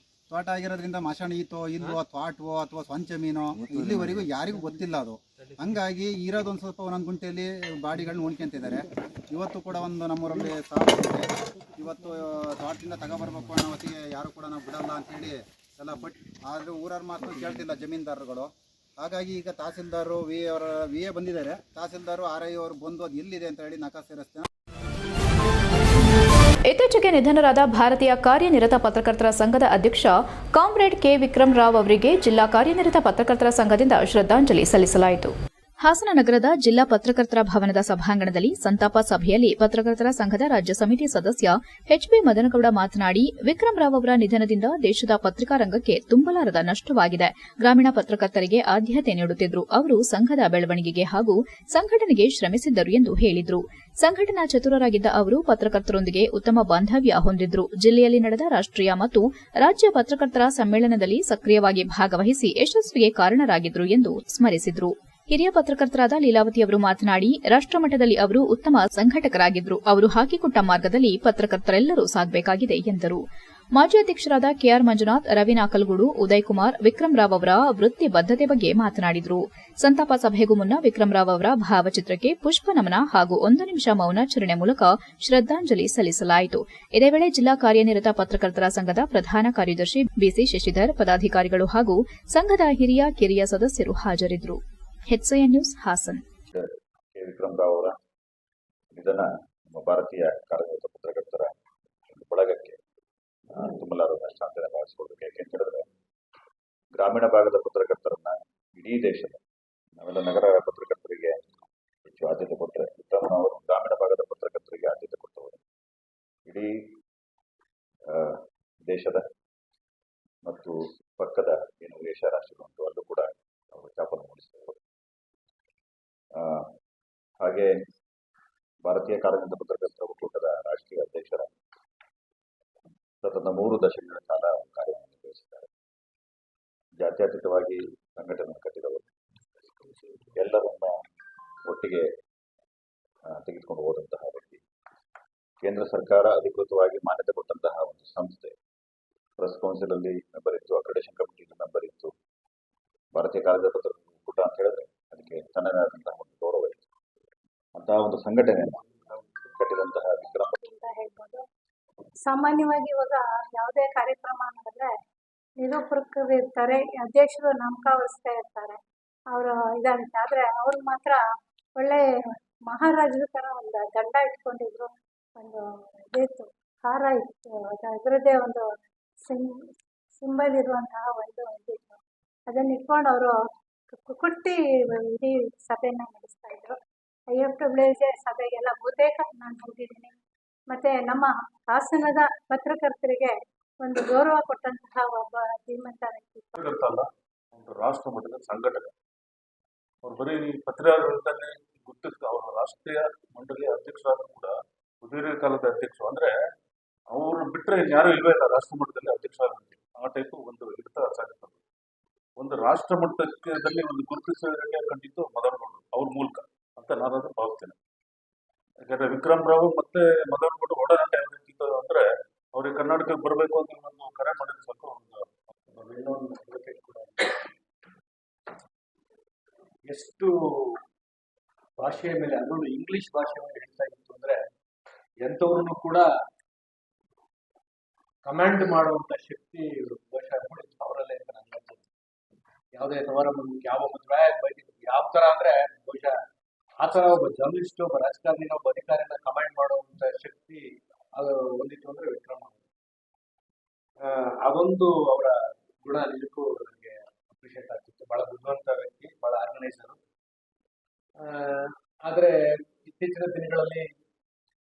ತೋಟ ಆಗಿರೋದ್ರಿಂದ ಮಶಾಣ ಈತೋ ಇಲ್ವೋ, ತೋಟವೋ ಅಥವಾ ಸ್ವಂತ ಜಮೀನೋ ಇಲ್ಲಿವರೆಗೂ ಯಾರಿಗೂ ಗೊತ್ತಿಲ್ಲ ಅದು. ಹಂಗಾಗಿ ಇರೋದೊಂದು ಸ್ವಲ್ಪ ಒಂದೊಂದು ಗುಂಟೆಯಲ್ಲಿ ಬಾಡಿಗಳನ್ನ ಉಣ್ಕೊಂತಿದ್ದಾರೆ. ಇವತ್ತು ಕೂಡ ಒಂದು ನಮ್ಮೂರಲ್ಲಿ ಇವತ್ತು ತೋಟದಿಂದ ತಗೊಬರ್ಬೇಕು ಅನ್ನೋ ಹೊತ್ತಿಗೆ ಯಾರು ಕೂಡ ನಾವು ಬಿಡಲ್ಲ ಅಂಥೇಳಿ ಎಲ್ಲ ಪಟ್ಟು, ಆದರೆ ಊರವ್ರ ಮಾತು ಕೇಳ್ತಿಲ್ಲ ಜಮೀನ್ದಾರರುಗಳು. ಹಾಗಾಗಿ ಈಗ ತಹಸೀಲ್ದಾರರು ವಿ ಎ ಬಂದಿದ್ದಾರೆ. ತಹಸೀಲ್ದಾರು RI ಅವರು ಬಂದು ಅದು ಎಲ್ಲಿದೆ ಅಂತ ಹೇಳಿ ನಕಾಸೆ ರಸ್ತೆ. ಇತ್ತೀಚೆಗೆ ನಿಧನರಾದ ಭಾರತೀಯ ಕಾರ್ಯನಿರತ ಪತ್ರಕರ್ತರ ಸಂಘದ ಅಧ್ಯಕ್ಷ ಕಾಮ್ರೇಡ್ ಕೆ ವಿಕ್ರಮ್ ರಾವ್ ಅವರಿಗೆ ಜಿಲ್ಲಾ ಕಾರ್ಯನಿರತ ಪತ್ರಕರ್ತರ ಸಂಘದಿಂದ ಶ್ರದ್ಧಾಂಜಲಿ ಸಲ್ಲಿಸಲಾಯಿತು. ಹಾಸನ ನಗರದ ಜಿಲ್ಲಾ ಪತ್ರಕರ್ತರ ಭವನದ ಸಭಾಂಗಣದಲ್ಲಿ ಸಂತಾಪ ಸಭೆಯಲ್ಲಿ ಪತ್ರಕರ್ತರ ಸಂಘದ ರಾಜ್ಯ ಸಮಿತಿ ಸದಸ್ಯ HB ಮದನಗೌಡ ಮಾತನಾಡಿ, ವಿಕ್ರಮ್ ರಾವ್ ಅವರ ನಿಧನದಿಂದ ದೇಶದ ಪತ್ರಿಕಾ ರಂಗಕ್ಕೆ ತುಂಬಲಾರದ ನಷ್ಟವಾಗಿದೆ. ಗ್ರಾಮೀಣ ಪತ್ರಕರ್ತರಿಗೆ ಆದ್ಯತೆ ನೀಡುತ್ತಿದ್ದರು. ಅವರು ಸಂಘದ ಬೆಳವಣಿಗೆಗೆ ಹಾಗೂ ಸಂಘಟನೆಗೆ ಶ್ರಮಿಸಿದ್ದರು ಎಂದು ಹೇಳಿದರು. ಸಂಘಟನಾ ಚತುರರಾಗಿದ್ದ ಅವರು ಪತ್ರಕರ್ತರೊಂದಿಗೆ ಉತ್ತಮ ಬಾಂಧವ್ಯ ಹೊಂದಿದ್ರು. ಜಿಲ್ಲೆಯಲ್ಲಿ ನಡೆದ ರಾಷ್ಟ್ರೀಯ ಮತ್ತು ರಾಜ್ಯ ಪತ್ರಕರ್ತರ ಸಮ್ಮೇಳನದಲ್ಲಿ ಸಕ್ರಿಯವಾಗಿ ಭಾಗವಹಿಸಿ ಯಶಸ್ವಿಗೆ ಕಾರಣರಾಗಿದ್ರು ಎಂದು ಸ್ಮರಿಸಿದರು. ಹಿರಿಯ ಪತ್ರಕರ್ತರಾದ ಲೀಲಾವತಿ ಅವರು ಮಾತನಾಡಿ, ರಾಷ್ಟ್ರಮಟ್ಟದಲ್ಲಿ ಅವರು ಉತ್ತಮ ಸಂಘಟಕರಾಗಿದ್ದರು. ಅವರು ಹಾಕಿಕೊಟ್ಟ ಮಾರ್ಗದಲ್ಲಿ ಪತ್ರಕರ್ತರೆಲ್ಲರೂ ಸಾಗಬೇಕಾಗಿದೆ ಎಂದರು. ಮಾಜಿ ಅಧ್ಯಕ್ಷರಾದ ಕೆಆರ್ ಮಂಜುನಾಥ್, ರವಿ ನಾಕಲ್ಗೂಡು, ಉದಯ್ ಕುಮಾರ್, ವಿಕ್ರಮ್ ರಾವ್ ಅವರ ವೃತ್ತಿ ಬದ್ಧತೆ ಬಗ್ಗೆ ಮಾತನಾಡಿದರು. ಸಂತಾಪ ಸಭೆಗೂ ಮುನ್ನ ವಿಕ್ರಮ್ ರಾವ್ ಅವರ ಭಾವಚಿತ್ರಕ್ಕೆ ಪುಷ್ಪ ನಮನ ಹಾಗೂ 1 ನಿಮಿಷ ಮೌನಾಚರಣೆ ಮೂಲಕ ಶ್ರದ್ಧಾಂಜಲಿ ಸಲ್ಲಿಸಲಾಯಿತು. ಇದೇ ವೇಳೆ ಜಿಲ್ಲಾ ಕಾರ್ಯನಿರತ ಪತ್ರಕರ್ತರ ಸಂಘದ ಪ್ರಧಾನ ಕಾರ್ಯದರ್ಶಿ BC ಶಶಿಧರ್, ಪದಾಧಿಕಾರಿಗಳು ಹಾಗೂ ಸಂಘದ ಹಿರಿಯ ಕಿರಿಯ ಸದಸ್ಯರು ಹಾಜರಿದ್ದರು. HCN news Hassan. K Vikram Rao ಅವರ ನಿಧನ ನಮ್ಮ ಭಾರತೀಯ ಕಾರ್ಯನಿರತ ಪತ್ರಕರ್ತರ ಬಳಗಕ್ಕೆ ತುಂಬಲಾರದ ನಷ್ಟ ಅಂತಲೇ ಭಾವಿಸ್ಕೊಳ್ಬೇಕು. ಯಾಕೆಂತ ಹೇಳಿದ್ರೆ ಗ್ರಾಮೀಣ ಭಾಗದ ಪತ್ರಕರ್ತರನ್ನ ಇಡೀ ದೇಶದ ನಾವೆಲ್ಲ ನಗರ ಪತ್ರಕರ್ತರಿಗೆ ಹೆಚ್ಚು ಆದ್ಯತೆ ಕೊಟ್ಟರೆ, ವಿಕ್ರಮ್ ಅವರು ಗ್ರಾಮೀಣ ಭಾಗದ ಪತ್ರಕರ್ತರಿಗೆ ಆದ್ಯತೆ ಕೊಟ್ಟವರು. ಇಡೀ ದೇಶದ ಮತ್ತು ಪಕ್ಕದ ಏನು ಏಷ್ಯಾ ರಾಷ್ಟ್ರಗಳು ಅಲ್ಲೂ ಕೂಡ ಅವರು ಛಾಪನ್ನು ಮೂಡಿಸಿದರು. ಹಾಗೆ ಭಾರತೀಯ ಕಾರ್ಯನಿರತ ಪತ್ರಕರ್ತರ ಒಕ್ಕೂಟದ ರಾಷ್ಟ್ರೀಯ ಅಧ್ಯಕ್ಷರ ಸತತ 3 ದಶಕಗಳ ಕಾಲ ಕಾರ್ಯವನ್ನು ನಿರ್ವಹಿಸಿದ್ದಾರೆ. ಜಾತ್ಯತೀತವಾಗಿ ಸಂಘಟನೆ ಕಟ್ಟಿದವರು, ಎಲ್ಲರನ್ನ ಒಟ್ಟಿಗೆ ತೆಗೆದುಕೊಂಡು ಹೋದಂತಹ ವ್ಯಕ್ತಿ. ಕೇಂದ್ರ ಸರ್ಕಾರ ಅಧಿಕೃತವಾಗಿ ಮಾನ್ಯತೆ ಕೊಟ್ಟಂತಹ ಒಂದು ಸಂಸ್ಥೆ. ಪ್ರೆಸ್ ಕೌನ್ಸಿಲ್ ಅಲ್ಲಿ ಮೆಂಬರ್ ಇತ್ತು, ಅಕ್ರೆಡಿಟೇಷನ್ ಕಮಿಟಿಯಲ್ಲಿ ಮೆಂಬರ್ ಇತ್ತು. ಭಾರತೀಯ ಕಾರ್ಯನಿರತ ಪತ್ರಕರ್ತರ ಒಕ್ಕೂಟ ಅಂತ ಹೇಳಿದ್ರೆ ಅದಕ್ಕೆ ತನ್ನದೇ ಆದಂತಹ ಒಂದು ಗೌರವ ಇತ್ತು. ಅಂತಹ ಒಂದು ಸಂಘಟನೆಯನ್ನು ಕಟ್ಟಿದಂತಹ ವಿಕ್ರಮ್ ಹೇಳ್ಬೋದು. ಸಾಮಾನ್ಯವಾಗಿ ಇವಾಗ ಯಾವುದೇ ಕಾರ್ಯಕ್ರಮ ಮಾಡಿದ್ರೆ ನಿರೂಪಕರು ಇರ್ತಾರೆ, ಅಧ್ಯಕ್ಷರು ನಾಮಕಾವರಿಸ್ತಾ ಇರ್ತಾರೆ, ಅವರು ಇದಂತ. ಆದ್ರೆ ಅವ್ರು ಮಾತ್ರ ಒಳ್ಳೆ ಮಹಾರಾಜರ ತರ ಒಂದು ದಂಡ ಇಟ್ಕೊಂಡಿದ್ರು, ಒಂದು ಇದಿತ್ತು, ಹಾರ ಇತ್ತು, ಅದರದ್ದೇ ಒಂದು ಸಿಂಬಲ್ ಇರುವಂತಹ ಒಂದು ಇದಿತ್ತು. ಅದನ್ನ ಇಟ್ಕೊಂಡು ಅವರು ಕುಟ್ಟಿ ಇಡೀ ಸಭೆಯನ್ನ ನಡೆಸ್ತಾ ಇದ್ರು. IFWJ ಸಭೆಗೆಲ್ಲ ಬಹುತೇಕ ನಾನು ಹೋಗಿದ್ದೀನಿ. ಮತ್ತೆ ನಮ್ಮ ಹಾಸನದ ಪತ್ರಕರ್ತರಿಗೆ ಒಂದು ಗೌರವ ಕೊಟ್ಟಂತಹ ಒಬ್ಬ ಧೀಮಂತ ವ್ಯಕ್ತಿ. ಒಂದು ರಾಷ್ಟ್ರ ಮಟ್ಟದ ಸಂಘಟನೆ. ಅವ್ರು ಬರೀ ಪತ್ರಕರ್ತರನ್ನೇ ಗುರುತಿಸ್ತಾ, ಅವರ ರಾಷ್ಟ್ರೀಯ ಮಂಡಳಿಯ ಅಧ್ಯಕ್ಷರಾದ್ರು ಕೂಡ ಸುದೀರ್ಘ ಕಾಲದ ಅಧ್ಯಕ್ಷರು. ಅಂದ್ರೆ ಅವ್ರು ಬಿಟ್ಟರೆ ಯಾರು ಇಲ್ವೇ ಇಲ್ಲ ರಾಷ್ಟ್ರ ಮಟ್ಟದಲ್ಲಿ ಅಧ್ಯಕ್ಷರಾಗಿ. ಆ ಟೈಪ್ ಒಂದು ಹಿಡಿತ ಸಾಗಿರ್ತದೆ. ಒಂದು ರಾಷ್ಟ್ರ ಮಟ್ಟದಲ್ಲಿ ಒಂದು ಗುರುತಿಸೋದಕ್ಕೆ ಕಂಡಿದ್ದು ಮದನಗೌಡರು ಅವ್ರ ಮೂಲಕ ಅಂತ ನಾನಾದ್ರೂ ಭಾವಿಸ್ತೇನೆ. ಯಾಕಂದ್ರೆ ವಿಕ್ರಮ್ ರಾವ್ ಮತ್ತೆ ಮದನಗೌಡರು ಒಡನಾಟ ಯಾವ ರೀತಿ ಅಂದ್ರೆ ಅವ್ರಿಗೆ ಕರ್ನಾಟಕಕ್ಕೆ ಬರಬೇಕು ಅಂತ ಒಂದು ಕರೆ ಮಾಡಿದ ಸ್ವಲ್ಪ ಒಂದು ಇನ್ನೊಂದು ಕೂಡ ಎಷ್ಟು ಭಾಷೆಯ ಮೇಲೆ, ಅದರಲ್ಲೂ ಇಂಗ್ಲಿಷ್ ಭಾಷೆ ಮೇಲೆ ಹೇಳ್ತಾ ಇತ್ತು ಅಂದ್ರೆ ಎಂಥವ್ರನ್ನು ಕೂಡ ಕಮಾಂಡ್ ಮಾಡುವಂತ ಶಕ್ತಿ ಬಹುಶಃ ಅವರಲ್ಲೇ ಅಂತ ನನಗೆ ಅನ್ಸುತ್ತೆ. ಯಾವುದೇ ಸಮಾರಂಭಕ್ಕೆ ಯಾವ ಮದುವೆ ಯಾವ ತರ ಅಂದ್ರೆ ಬಹುಶಃ ಆ ತರ ಒಬ್ಬ ಜರ್ನಲಿಸ್ಟ್, ಒಬ್ಬ ರಾಜಕಾರಣಿ, ಒಬ್ಬ ಅಧಿಕಾರಿನ ಕಮಾಂಡ್ ಮಾಡುವಂತ ಶಕ್ತಿ ಅದು ಒಂದಿತ್ತು ಅಂದ್ರೆ ವಿಕ್ರಮ್. ಅದೊಂದು ಅವರ ಗುಣ ನಿಜಕ್ಕೂ ನನಗೆ ಅಪ್ರಿಷಿಯೇಟ್ ಆಗ್ತಿತ್ತು. ಬಹಳ ಬುದ್ಧಿವಂತ ವ್ಯಕ್ತಿ, ಬಹಳ ಆರ್ಗನೈಸರು. ಆದ್ರೆ ಇತ್ತೀಚಿನ ದಿನಗಳಲ್ಲಿ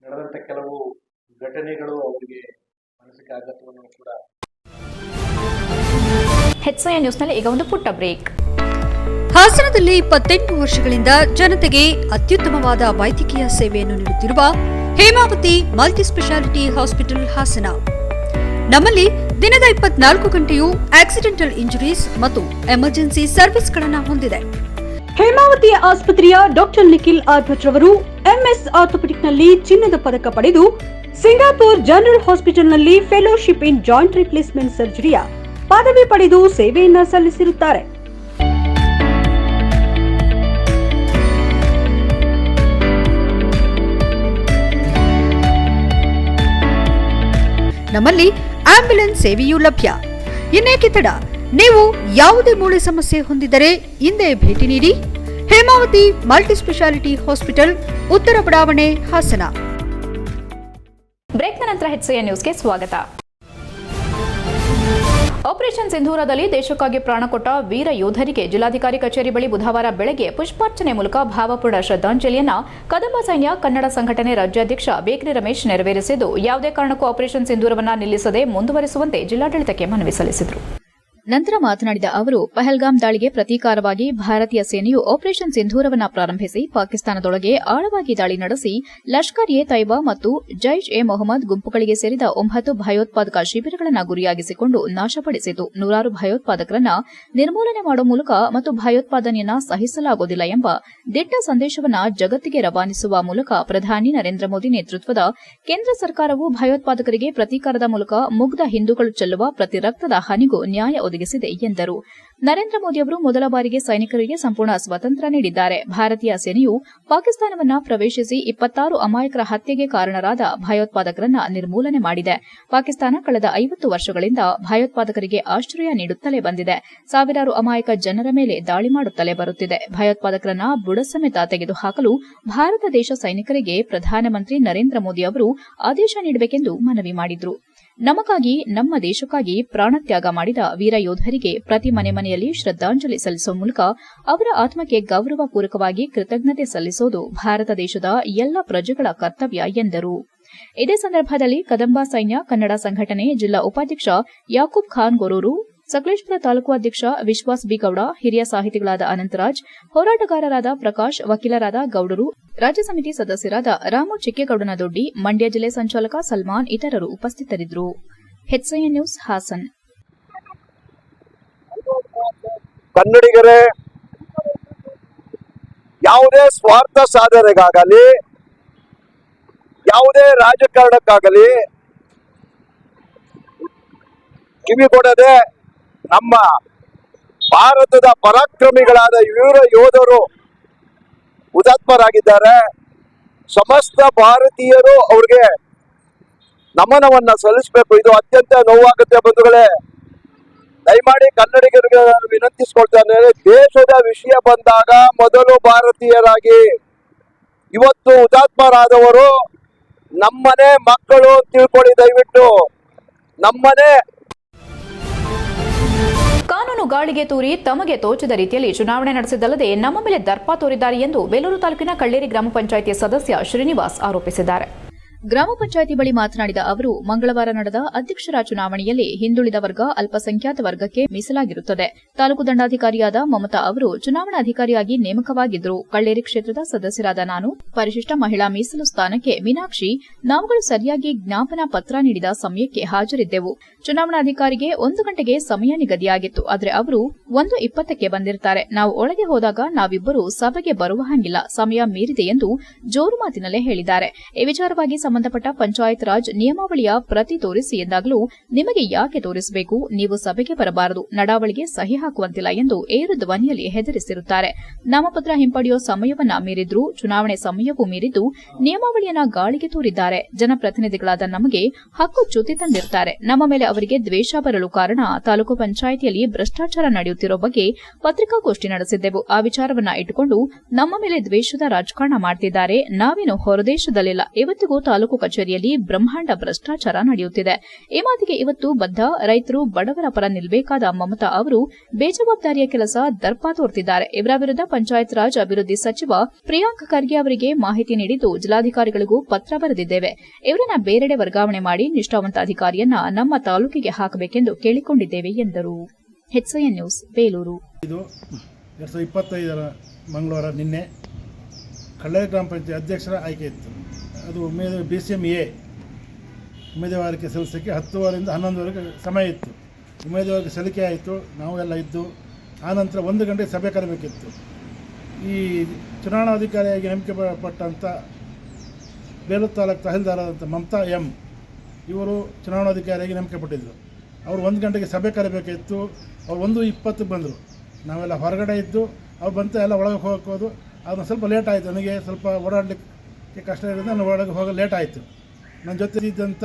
ನಡೆದಂತ ಕೆಲವು ಘಟನೆಗಳು ಅವರಿಗೆ ಮಾನಸಿಕ ಆಘಾತವನ್ನು ಕೂಡ. HCN ನ್ಯೂಸ್ನಲ್ಲಿ ಈಗ ಒಂದು ಪುಟ್ಟ ಬ್ರೇಕ್. ಹಾಸನದಲ್ಲಿ 28 ವರ್ಷಗಳಿಂದ ಜನತೆಗೆ ಅತ್ಯುತ್ತಮವಾದ ವೈದ್ಯಕೀಯ ಸೇವೆಯನ್ನು ನೀಡುತ್ತಿರುವ Hemavathi multi speciality hospital Hassan. ನಮ್ಮಲ್ಲಿ ದಿನದ 24 ಗಂಟೆಯೂ ಆಕ್ಸಿಡೆಂಟಲ್ ಇಂಜುರೀಸ್ ಮತ್ತು ಎಮರ್ಜೆನ್ಸಿ ಸರ್ವಿಸ್ಗಳನ್ನು ಹೊಂದಿದೆ. ಹೇಮಾವತಿ ಆಸ್ಪತ್ರೆಯ ಡಾಕ್ಟರ್ ನಿಖಿಲ್ ಆರ್ಭಟ್ ರವರು ಎಂಎಸ್ ಆರ್ಥೋಪೆಡಿಕ್ನಲ್ಲಿ ಚಿನ್ನದ ಪದಕ ಪಡೆದು ಸಿಂಗಾಪುರ್ ಜನರಲ್ ಹಾಸ್ಪಿಟಲ್ನಲ್ಲಿ ಫೆಲೋಶಿಪ್ ಇನ್ ಜಾಯಿಂಟ್ ರಿಪ್ಲೇಸ್ಮೆಂಟ್ ಸರ್ಜರಿಯ ಪದವಿ ಪಡೆದು ಸೇವೆಯನ್ನ ಸಲ್ಲಿಸಿರುತ್ತಾರೆ. ನಮ್ಮಲ್ಲಿ ಆಂಬ್ಯುಲೆನ್ಸ್ ಸೇವೆಯೂ ಲಭ್ಯ. ಇನ್ನೇಕೆ ತಡ? ನೀವು ಯಾವುದೇ ಮೂಳೆ ಸಮಸ್ಯೆ ಹೊಂದಿದ್ದರೆ ಹಿಂದೆ ಭೇಟಿ ನೀಡಿ. ಹೇಮಾವತಿ ಮಲ್ಟಿಸ್ಪೆಷಾಲಿಟಿ ಹಾಸ್ಪಿಟಲ್, ಉತ್ತರ ಬಡಾವಣೆ, ಹಾಸನ. ಬ್ರೇಕ್ನ ನಂತರ HCN ನ್ಯೂಸ್ಗೆ ಸ್ವಾಗತ. ಆಪರೇಷನ್ ಸಿಂಧೂರದಲ್ಲಿ ದೇಶಕ್ಕಾಗಿ ಪ್ರಾಣ ಕೊಟ್ಟ ವೀರ ಯೋಧರಿಗೆ ಜಿಲ್ಲಾಧಿಕಾರಿ ಕಚೇರಿ ಬಳಿ ಬುಧವಾರ ಬೆಳಗ್ಗೆ ಪುಷ್ಪಾರ್ಚನೆ ಮೂಲಕ ಭಾವಪೂರ್ಣ ಶ್ರದ್ಧಾಂಜಲಿಯನ್ನ ಕದಂಬ ಸೈನ್ಯ ಕನ್ನಡ ಸಂಘಟನೆ ರಾಜ್ಯಾಧ್ಯಕ್ಷ ಬೇಕ್ರಿ ರಮೇಶ್ ನೆರವೇರಿಸಿದ್ದು, ಯಾವುದೇ ಕಾರಣಕ್ಕೂ ಆಪರೇಷನ್ ಸಿಂಧೂರವನ್ನ ನಿಲ್ಲಿಸದೆ ಮುಂದುವರಿಸುವಂತೆ ಜಿಲ್ಲಾಡಳಿತಕ್ಕೆ ಮನವಿ ಸಲ್ಲಿಸಿದರು. ನಂತರ ಮಾತನಾಡಿದ ಅವರು, ಪಹಲ್ಗಾಮ್ ದಾಳಿಗೆ ಪ್ರತೀಕಾರವಾಗಿ ಭಾರತೀಯ ಸೇನೆಯು ಆಪರೇಷನ್ ಸಿಂಧೂರವನ್ನು ಪ್ರಾರಂಭಿಸಿ ಪಾಕಿಸ್ತಾನದೊಳಗೆ ಆಳವಾಗಿ ದಾಳಿ ನಡೆಸಿ ಲಷ್ಕರ್ ಎ ತೈಬಾ ಮತ್ತು ಜೈಷ್ ಎ ಮೊಹಮ್ಮದ್ ಗುಂಪುಗಳಿಗೆ ಸೇರಿದ 9 ಭಯೋತ್ಪಾದಕ ಶಿಬಿರಗಳನ್ನು ಗುರಿಯಾಗಿಸಿಕೊಂಡು ನಾಶಪಡಿಸಿತು. ನೂರಾರು ಭಯೋತ್ಪಾದಕರನ್ನ ನಿರ್ಮೂಲನೆ ಮಾಡುವ ಮೂಲಕ ಮತ್ತು ಭಯೋತ್ಪಾದನೆಯನ್ನ ಸಹಿಸಲಾಗುವುದಿಲ್ಲ ಎಂಬ ದಿಟ್ಟ ಸಂದೇಶವನ್ನು ಜಗತ್ತಿಗೆ ರವಾನಿಸುವ ಮೂಲಕ ಪ್ರಧಾನಿ ನರೇಂದ್ರ ಮೋದಿ ನೇತೃತ್ವದ ಕೇಂದ್ರ ಸರ್ಕಾರವು ಭಯೋತ್ಪಾದಕರಿಗೆ ಪ್ರತೀಕಾರದ ಮೂಲಕ ಮುಗ್ಧ ಹಿಂದೂಗಳು ಚೆಲ್ಲುವ ಪ್ರತಿ ರಕ್ತದ ಹನಿಗೂ ನ್ಯಾಯ ಒದಗಿಸಿದೆ ಎಂದರು. ನರೇಂದ್ರ ಮೋದಿ ಅವರು ಮೊದಲ ಬಾರಿಗೆ ಸೈನಿಕರಿಗೆ ಸಂಪೂರ್ಣ ಸ್ವಾತಂತ್ರ್ಯ ನೀಡಿದ್ದಾರೆ. ಭಾರತೀಯ ಸೇನೆಯು ಪಾಕಿಸ್ತಾನವನ್ನ ಪ್ರವೇಶಿಸಿ 26 ಅಮಾಯಕರ ಹತ್ಯೆಗೆ ಕಾರಣರಾದ ಭಯೋತ್ಪಾದಕರನ್ನ ನಿರ್ಮೂಲನೆ ಮಾಡಿದೆ. ಪಾಕಿಸ್ತಾನ ಕಳೆದ 50 ವರ್ಷಗಳಿಂದ ಭಯೋತ್ಪಾದಕರಿಗೆ ಆಶ್ರಯ ನೀಡುತ್ತಲೇ ಬಂದಿದೆ. ಸಾವಿರಾರು ಅಮಾಯಕ ಜನರ ಮೇಲೆ ದಾಳಿ ಮಾಡುತ್ತಲೇ ಬರುತ್ತಿದೆ. ಭಯೋತ್ಪಾದಕರನ್ನ ಬುಡಸಮೇತ ತೆಗೆದುಹಾಕಲು ಭಾರತ ದೇಶ ಸೈನಿಕರಿಗೆ ಪ್ರಧಾನಮಂತ್ರಿ ನರೇಂದ್ರ ಮೋದಿ ಅವರು ಆದೇಶ ನೀಡಬೇಕೆಂದು ಮನವಿ ಮಾಡಿದರು. ನಮಗಾಗಿ, ನಮ್ಮ ದೇಶಕ್ಕಾಗಿ ಪ್ರಾಣತ್ಯಾಗ ಮಾಡಿದ ವೀರ ಯೋಧರಿಗೆ ಪ್ರತಿ ಮನೆಯಲ್ಲಿ ಶ್ರದ್ಧಾಂಜಲಿ ಸಲ್ಲಿಸುವ ಮೂಲಕ ಅವರ ಆತ್ಮಕ್ಕೆ ಗೌರವಪೂರ್ವಕವಾಗಿ ಕೃತಜ್ಞತೆ ಸಲ್ಲಿಸುವುದು ಭಾರತ ದೇಶದ ಎಲ್ಲ ಪ್ರಜೆಗಳ ಕರ್ತವ್ಯ ಎಂದರು. ಇದೇ ಸಂದರ್ಭದಲ್ಲಿ ಕದಂಬ ಸೈನ್ಯ ಕನ್ನಡ ಸಂಘಟನೆ ಜಿಲ್ಲಾ ಉಪಾಧ್ಯಕ್ಷ ಯಾಕೂಬ್ ಖಾನ್ ಗೊರೂರು, ಸಕಲೇಶಪುರ ತಾಲೂಕು ಅಧ್ಯಕ್ಷ ವಿಶ್ವಾಸ್ ಬಿ ಗೌಡ, ಹಿರಿಯ ಸಾಹಿತಿಗಳಾದ ಅನಂತರಾಜ್, ಹೋರಾಟಗಾರರಾದ ಪ್ರಕಾಶ್, ವಕೀಲರಾದ ಗೌಡರು, ರಾಜ್ಯ ಸಮಿತಿ ಸದಸ್ಯರಾದ ರಾಮು ಚಿಕ್ಕೇಗೌಡನದೊಡ್ಡಿ, ಮಂಡ್ಯ ಜಿಲ್ಲೆ ಸಂಚಾಲಕ ಸಲ್ಮಾನ್ ಇತರರು ಉಪಸ್ಥಿತರಿದ್ದರು. HCN news, Haasan. ಕನ್ನಡಿಗರೇ, ಯಾವುದೇ ಸ್ವಾರ್ಥ ಸಾಧನೆಗಾಗಲಿ, ಯಾವುದೇ ರಾಜಕಾರಣಕ್ಕಾಗಲಿ ಕಿವಿಗೊಡದೆ ನಮ್ಮ ಭಾರತದ ಪರಾಕ್ರಮಿಗಳಾದ ವೀರ ಯೋಧರು ಹುತಾತ್ಮರಾಗಿದ್ದಾರೆ. ಸಮಸ್ತ ಭಾರತೀಯರು ಅವ್ರಿಗೆ ನಮನವನ್ನ ಸಲ್ಲಿಸಬೇಕು. ಇದು ಅತ್ಯಂತ ನೋವಾಗುತ್ತೆ ಬಂಧುಗಳೇ. ದಯಮಾಡಿ ಕನ್ನಡಿಗರಿಗೆ ನಾನು ವಿನಂತಿಸಿಕೊಳ್ತೇನೆ, ದೇಶದ ವಿಷಯ ಬಂದಾಗ ಮೊದಲು ಭಾರತೀಯರಾಗಿ. ಇವತ್ತು ಹುತಾತ್ಮರಾದವರು ನಮ್ಮನೆ ಮಕ್ಕಳು ತಿಳ್ಕೊಳ್ಳಿ ದಯವಿಟ್ಟು. ನಮ್ಮನೆ ಕಾನೂನು ಗಾಳಿಗೆ ತೂರಿ ತಮಗೆ ತೋಚಿದ ರೀತಿಯಲ್ಲಿ ಚುನಾವಣೆ ನಡೆಸಿದ್ದಲ್ಲದೆ ನಮ್ಮ ಮೇಲೆ ದರ್ಪ ತೋರಿದ್ದಾರೆ ಎಂದು ಬೇಲೂರು ತಾಲೂಕಿನ ಕಳ್ಳೇರಿ ಗ್ರಾಮ ಪಂಚಾಯಿತಿ ಸದಸ್ಯ ಶ್ರೀನಿವಾಸ್ ಆರೋಪಿಸಿದ್ದಾರೆ. ಗ್ರಾಮ ಪಂಚಾಯಿತಿ ಬಳಿ ಮಾತನಾಡಿದ ಅವರು, ಮಂಗಳವಾರ ನಡೆದ ಅಧ್ಯಕ್ಷರ ಚುನಾವಣೆಯಲ್ಲಿ ಹಿಂದುಳಿದ ವರ್ಗ ಅಲ್ಪಸಂಖ್ಯಾತ ವರ್ಗಕ್ಕೆ ಮೀಸಲಾಗಿರುತ್ತದೆ. ತಾಲೂಕು ದಂಡಾಧಿಕಾರಿಯಾದ ಮಮತಾ ಅವರು ಚುನಾವಣಾಧಿಕಾರಿಯಾಗಿ ನೇಮಕವಾಗಿದ್ದರು. ಕಳ್ಳೇರಿ ಕ್ಷೇತ್ರದ ಸದಸ್ಯರಾದ ನಾನು ಪರಿಶಿಷ್ಟ ಮಹಿಳಾ ಮೀಸಲು ಸ್ಥಾನಕ್ಕೆ ಮೀನಾಕ್ಷಿ ನಾವುಗಳು ಸರಿಯಾಗಿ ಜ್ಞಾಪನಾ ಪತ್ರ ನೀಡಿದ ಸಮಯಕ್ಕೆ ಹಾಜರಿದ್ದೆವು. ಚುನಾವಣಾಧಿಕಾರಿಗೆ 1 ಗಂಟೆಗೆ ಸಮಯ ನಿಗದಿಯಾಗಿತ್ತು. ಆದರೆ ಅವರು 1:20ಕ್ಕೆ ಬಂದಿರುತ್ತಾರೆ. ನಾವು ಒಳಗೆ ಹೋದಾಗ ನಾವಿಬ್ಬರು ಸಭೆಗೆ ಬರುವ ಹಂಗಿಲ್ಲ, ಸಮಯ ಮೀರಿದೆ ಎಂದು ಜೋರು ಮಾತಿನಲ್ಲೇ ಹೇಳಿದ್ದಾರೆ. ಈ ವಿಚಾರವಾಗಿ ಸಂಬಂಧಪಟ್ಟ ಪಂಚಾಯತ್ ರಾಜ್ ನಿಯಮಾವಳಿಯ ಪ್ರತಿ ತೋರಿಸಿ ಎಂದಾಗಲೂ ನಿಮಗೆ ಯಾಕೆ ತೋರಿಸಬೇಕು, ನೀವು ಸಭೆಗೆ ಬರಬಾರದು, ನಡಾವಳಿಗೆ ಸಹಿ ಹಾಕುವಂತಿಲ್ಲ ಎಂದು ಏರು ಧ್ವನಿಯಲ್ಲಿ ಹೆದರಿಸಿರುತ್ತಾರೆ. ನಾಮಪತ್ರ ಹಿಂಪಡೆಯುವ ಸಮಯವನ್ನ ಮೀರಿದ್ರು, ಚುನಾವಣೆ ಸಮಯವೂ ಮೀರಿದ್ದು ನಿಯಮಾವಳಿಯನ್ನ ಗಾಳಿಗೆ ತೂರಿದ್ದಾರೆ. ಜನಪ್ರತಿನಿಧಿಗಳಾದ ನಮಗೆ ಹಕ್ಕು ಚ್ಯುತಿ ತಂದಿರುತ್ತಾರೆ. ನಮ್ಮ ಮೇಲೆ ಅವರಿಗೆ ದ್ವೇಷ ಬರಲು ಕಾರಣ ತಾಲೂಕು ಪಂಚಾಯಿತಿಯಲ್ಲಿ ಭ್ರಷ್ಟಾಚಾರ ನಡೆಯುತ್ತಿರುವ ಬಗ್ಗೆ ಪತ್ರಿಕಾಗೋಷ್ಠಿ ನಡೆಸಿದ್ದೆವು. ಆ ವಿಚಾರವನ್ನ ಇಟ್ಟುಕೊಂಡು ನಮ್ಮ ಮೇಲೆ ದ್ವೇಷದ ರಾಜಕಾರಣ ಮಾಡ್ತಿದ್ದಾರೆ. ನಾವೇನು ಹೊರದೇಶದಲ್ಲಿಲ್ಲ. ಇವತ್ತಿಗೂ ತಾಲೂಕು ಕಚೇರಿಯಲ್ಲಿ ಬ್ರಹ್ಮಾಂಡ ಭ್ರಷ್ಟಾಚಾರ ನಡೆಯುತ್ತಿದೆ. ಈ ಮಾತಿಗೆ ಇವತ್ತು ಬದ್ಧ ರೈತರು, ಬಡವರ ಪರ ನಿಲ್ಲಬೇಕಾದ ಮಮತಾ ಅವರು ಬೇಜವಾಬ್ದಾರಿಯ ಕೆಲಸ ದರ್ಪ ತೋರ್ತಿದ್ದಾರೆ. ಇವರ ವಿರುದ್ಧ ಪಂಚಾಯತ್ ರಾಜ್ ಅಭಿವೃದ್ಧಿ ಸಚಿವ ಪ್ರಿಯಾಂಕ್ ಖರ್ಗೆ ಅವರಿಗೆ ಮಾಹಿತಿ ನೀಡಿದ್ದು ಜಿಲ್ಲಾಧಿಕಾರಿಗಳಿಗೂ ಪತ್ರ ಬರೆದಿದ್ದೇವೆ. ಇವರನ್ನ ಬೇರೆಡೆ ವರ್ಗಾವಣೆ ಮಾಡಿ ನಿಷ್ಠಾವಂತ ಅಧಿಕಾರಿಯನ್ನ ನಮ್ಮ ತಾಲೂಕಿಗೆ ಹಾಕಬೇಕೆಂದು ಕೇಳಿಕೊಂಡಿದ್ದೇವೆ ಎಂದರು. HCN news, Belur. 2025 ಮಂಗಳವಾರ ನಿನ್ನೆ ಕಳ್ಳೇರಿ ಗ್ರಾಮ ಪಂಚಾಯತ್ ಅಧ್ಯಕ್ಷರ ಆಯ್ಕೆ ಇತ್ತು. ಅದು BCMA ಉಮೇದುವಾರಿಕೆ ಸಲ್ಲಿಸೋಕ್ಕೆ 10 ರಿಂದ 11ವರೆಗೆ ಸಮಯ ಇತ್ತು. ಉಮೇದುವಾರಿಕೆ ಸಲ್ಲಿಕೆ ಆಯಿತು, ನಾವೆಲ್ಲ ಇದ್ದು. ಆನಂತರ 1 ಗಂಟೆಗೆ ಸಭೆ ಕರೆಯಬೇಕಿತ್ತು. ಈ ಚುನಾವಣಾಧಿಕಾರಿಯಾಗಿ ನೇಮಕ ಪಟ್ಟಂಥ ಬೇಲೂರು ತಾಲೂಕು ತಹಸೀಲ್ದಾರಾದಂಥ ಮಮತಾ ಎಂ ಇವರು ಚುನಾವಣಾಧಿಕಾರಿಯಾಗಿ ನೇಮಕಪಟ್ಟಿದ್ದರು. ಅವರು 1 ಗಂಟೆಗೆ ಸಭೆ ಕರೆಯಬೇಕಾಗಿತ್ತು. ಅವ್ರು 1:20 ಬಂದರು. ನಾವೆಲ್ಲ ಹೊರಗಡೆ ಇದ್ದು ಅವ್ರು ಬಂತ ಎಲ್ಲ ಒಳಗೆ ಹೋಗೋದು. ಅದನ್ನು ಸ್ವಲ್ಪ ಲೇಟ್ ಆಯಿತು. ನನಗೆ ಸ್ವಲ್ಪ ಓಡಾಡಲಿಕ್ಕೆ ಕಷ್ಟ ಇರೋದ್ರಿಂದ ನಾನು ಒಳಗೆ ಹೋಗೋ ಲೇಟ್ ಆಯಿತು. ನನ್ನ ಜೊತೆ ಇದ್ದಂಥ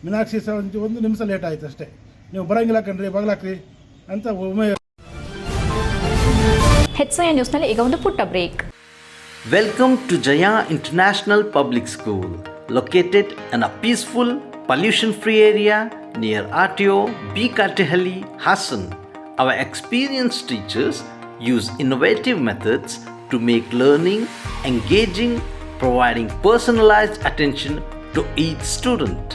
ಮೀನಾಕ್ಷಿ ಸಹ 1 ನಿಮಿಷ ಲೇಟ್ ಆಯಿತು ಅಷ್ಟೇ. ನೀವು ಬರೋಂಗಿಲ್ಲ ಕಣ್ರಿ, ಬಾಗ್ಲಾಕ್ರಿ ಅಂತ ಒಮ್ಮೆ. HCI ನ್ಯೂಸ್ನಲ್ಲಿ ಈಗ ಒಂದು ಪುಟ್ಟ break. Welcome to Jaya International Public School, located in a peaceful, pollution-free area near RTO B. Katehalli, Hassan. Our experienced teachers use innovative methods to make learning engaging, providing personalized attention to each student.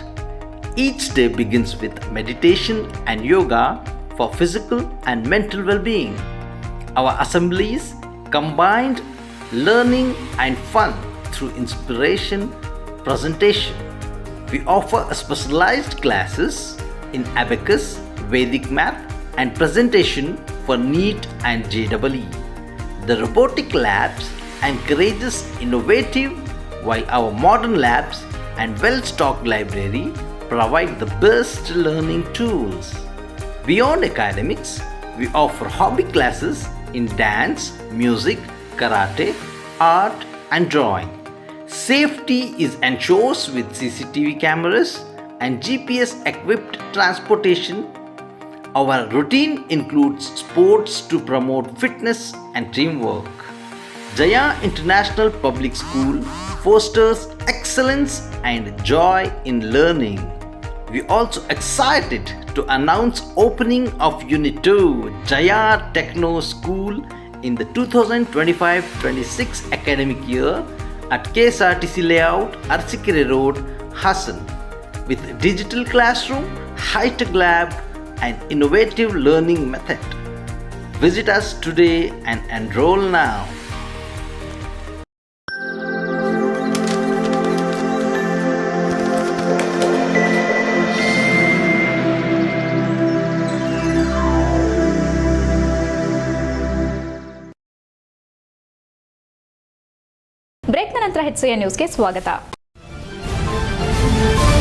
Each day begins with meditation and yoga for physical and mental well-being. Our assemblies combined learning and fun through inspiration presentation. We offer specialized classes in abacus, Vedic math and presentation for NEET and JEE. The robotic labs encourages innovative, while our modern labs and well-stocked library provide the best learning tools. Beyond academics, we offer hobby classes in dance, music, karate, art and drawing. Safety is ensured with CCTV cameras and GPS equipped transportation. Our routine includes sports to promote fitness and teamwork. Jaya International Public School fosters excellence and joy in learning. We also excited to announce opening of Unit 2 Jaya Techno School in the 2025-26 academic year at KSRTC Layout, Arsikere Road, Hassan, with digital classroom, high-tech lab and innovative learning method. Visit us today and enroll now. ಬ್ರೇಕ್ನ ನಂತರ HCI ನ್ಯೂಸ್ಗೆ ಸ್ವಾಗತ.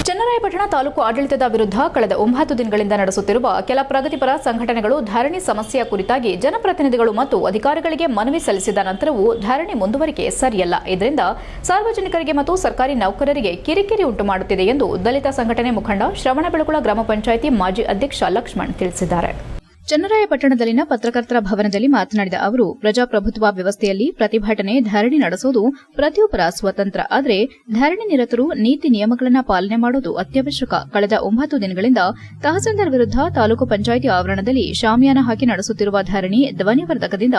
ಚನ್ನರಾಯಪಟ್ಟಣ ತಾಲೂಕು ಆಡಳಿತದ ವಿರುದ್ಧ ಕಳೆದ 9 ದಿನಗಳಿಂದ ನಡೆಸುತ್ತಿರುವ ಕೆಲ ಪ್ರಗತಿಪರ ಸಂಘಟನೆಗಳು ಧರಣಿ ಸಮಸ್ಯೆಯ ಕುರಿತಾಗಿ ಜನಪ್ರತಿನಿಧಿಗಳು ಮತ್ತು ಅಧಿಕಾರಿಗಳಿಗೆ ಮನವಿ ಸಲ್ಲಿಸಿದ ನಂತರವೂ ಧರಣಿ ಮುಂದುವರಿಕೆ ಸರಿಯಲ್ಲ. ಇದರಿಂದ ಸಾರ್ವಜನಿಕರಿಗೆ ಮತ್ತು ಸರ್ಕಾರಿ ನೌಕರರಿಗೆ ಕಿರಿಕಿರಿ ಉಂಟು ಮಾಡುತ್ತಿದೆ ಎಂದು ದಲಿತ ಸಂಘಟನೆ ಮುಖಂಡ ಶ್ರವಣಬೆಳಗೊಳ ಗ್ರಾಮ ಪಂಚಾಯಿತಿ ಮಾಜಿ ಅಧ್ಯಕ್ಷ ಲಕ್ಷ್ಮಣ್ ತಿಳಿಸಿದ್ದಾರೆ. ಚನ್ನರಾಯಪಟ್ಟಣದಲ್ಲಿನ ಪತ್ರಕರ್ತರ ಭವನದಲ್ಲಿ ಮಾತನಾಡಿದ ಅವರು, ಪ್ರಜಾಪ್ರಭುತ್ವ ವ್ಯವಸ್ಥೆಯಲ್ಲಿ ಪ್ರತಿಭಟನೆ, ಧರಣಿ ನಡೆಸುವುದು ಪ್ರತಿಯೊಬ್ಬರ ಸ್ವತಂತ್ರ. ಆದರೆ ಧರಣಿ ನಿರತರು ನೀತಿ ನಿಯಮಗಳನ್ನು ಪಾಲನೆ ಮಾಡುವುದು ಅತ್ಯವಶ್ಯಕ. ಕಳೆದ 9 ದಿನಗಳಿಂದ ತಹಸೀಲ್ದಾರ್ ವಿರುದ್ಧ ತಾಲೂಕು ಪಂಚಾಯಿತಿ ಆವರಣದಲ್ಲಿ ಶಾಮಿಯಾನ ಹಾಕಿ ನಡೆಸುತ್ತಿರುವ ಧರಣಿ ಧ್ವನಿವರ್ಧಕದಿಂದ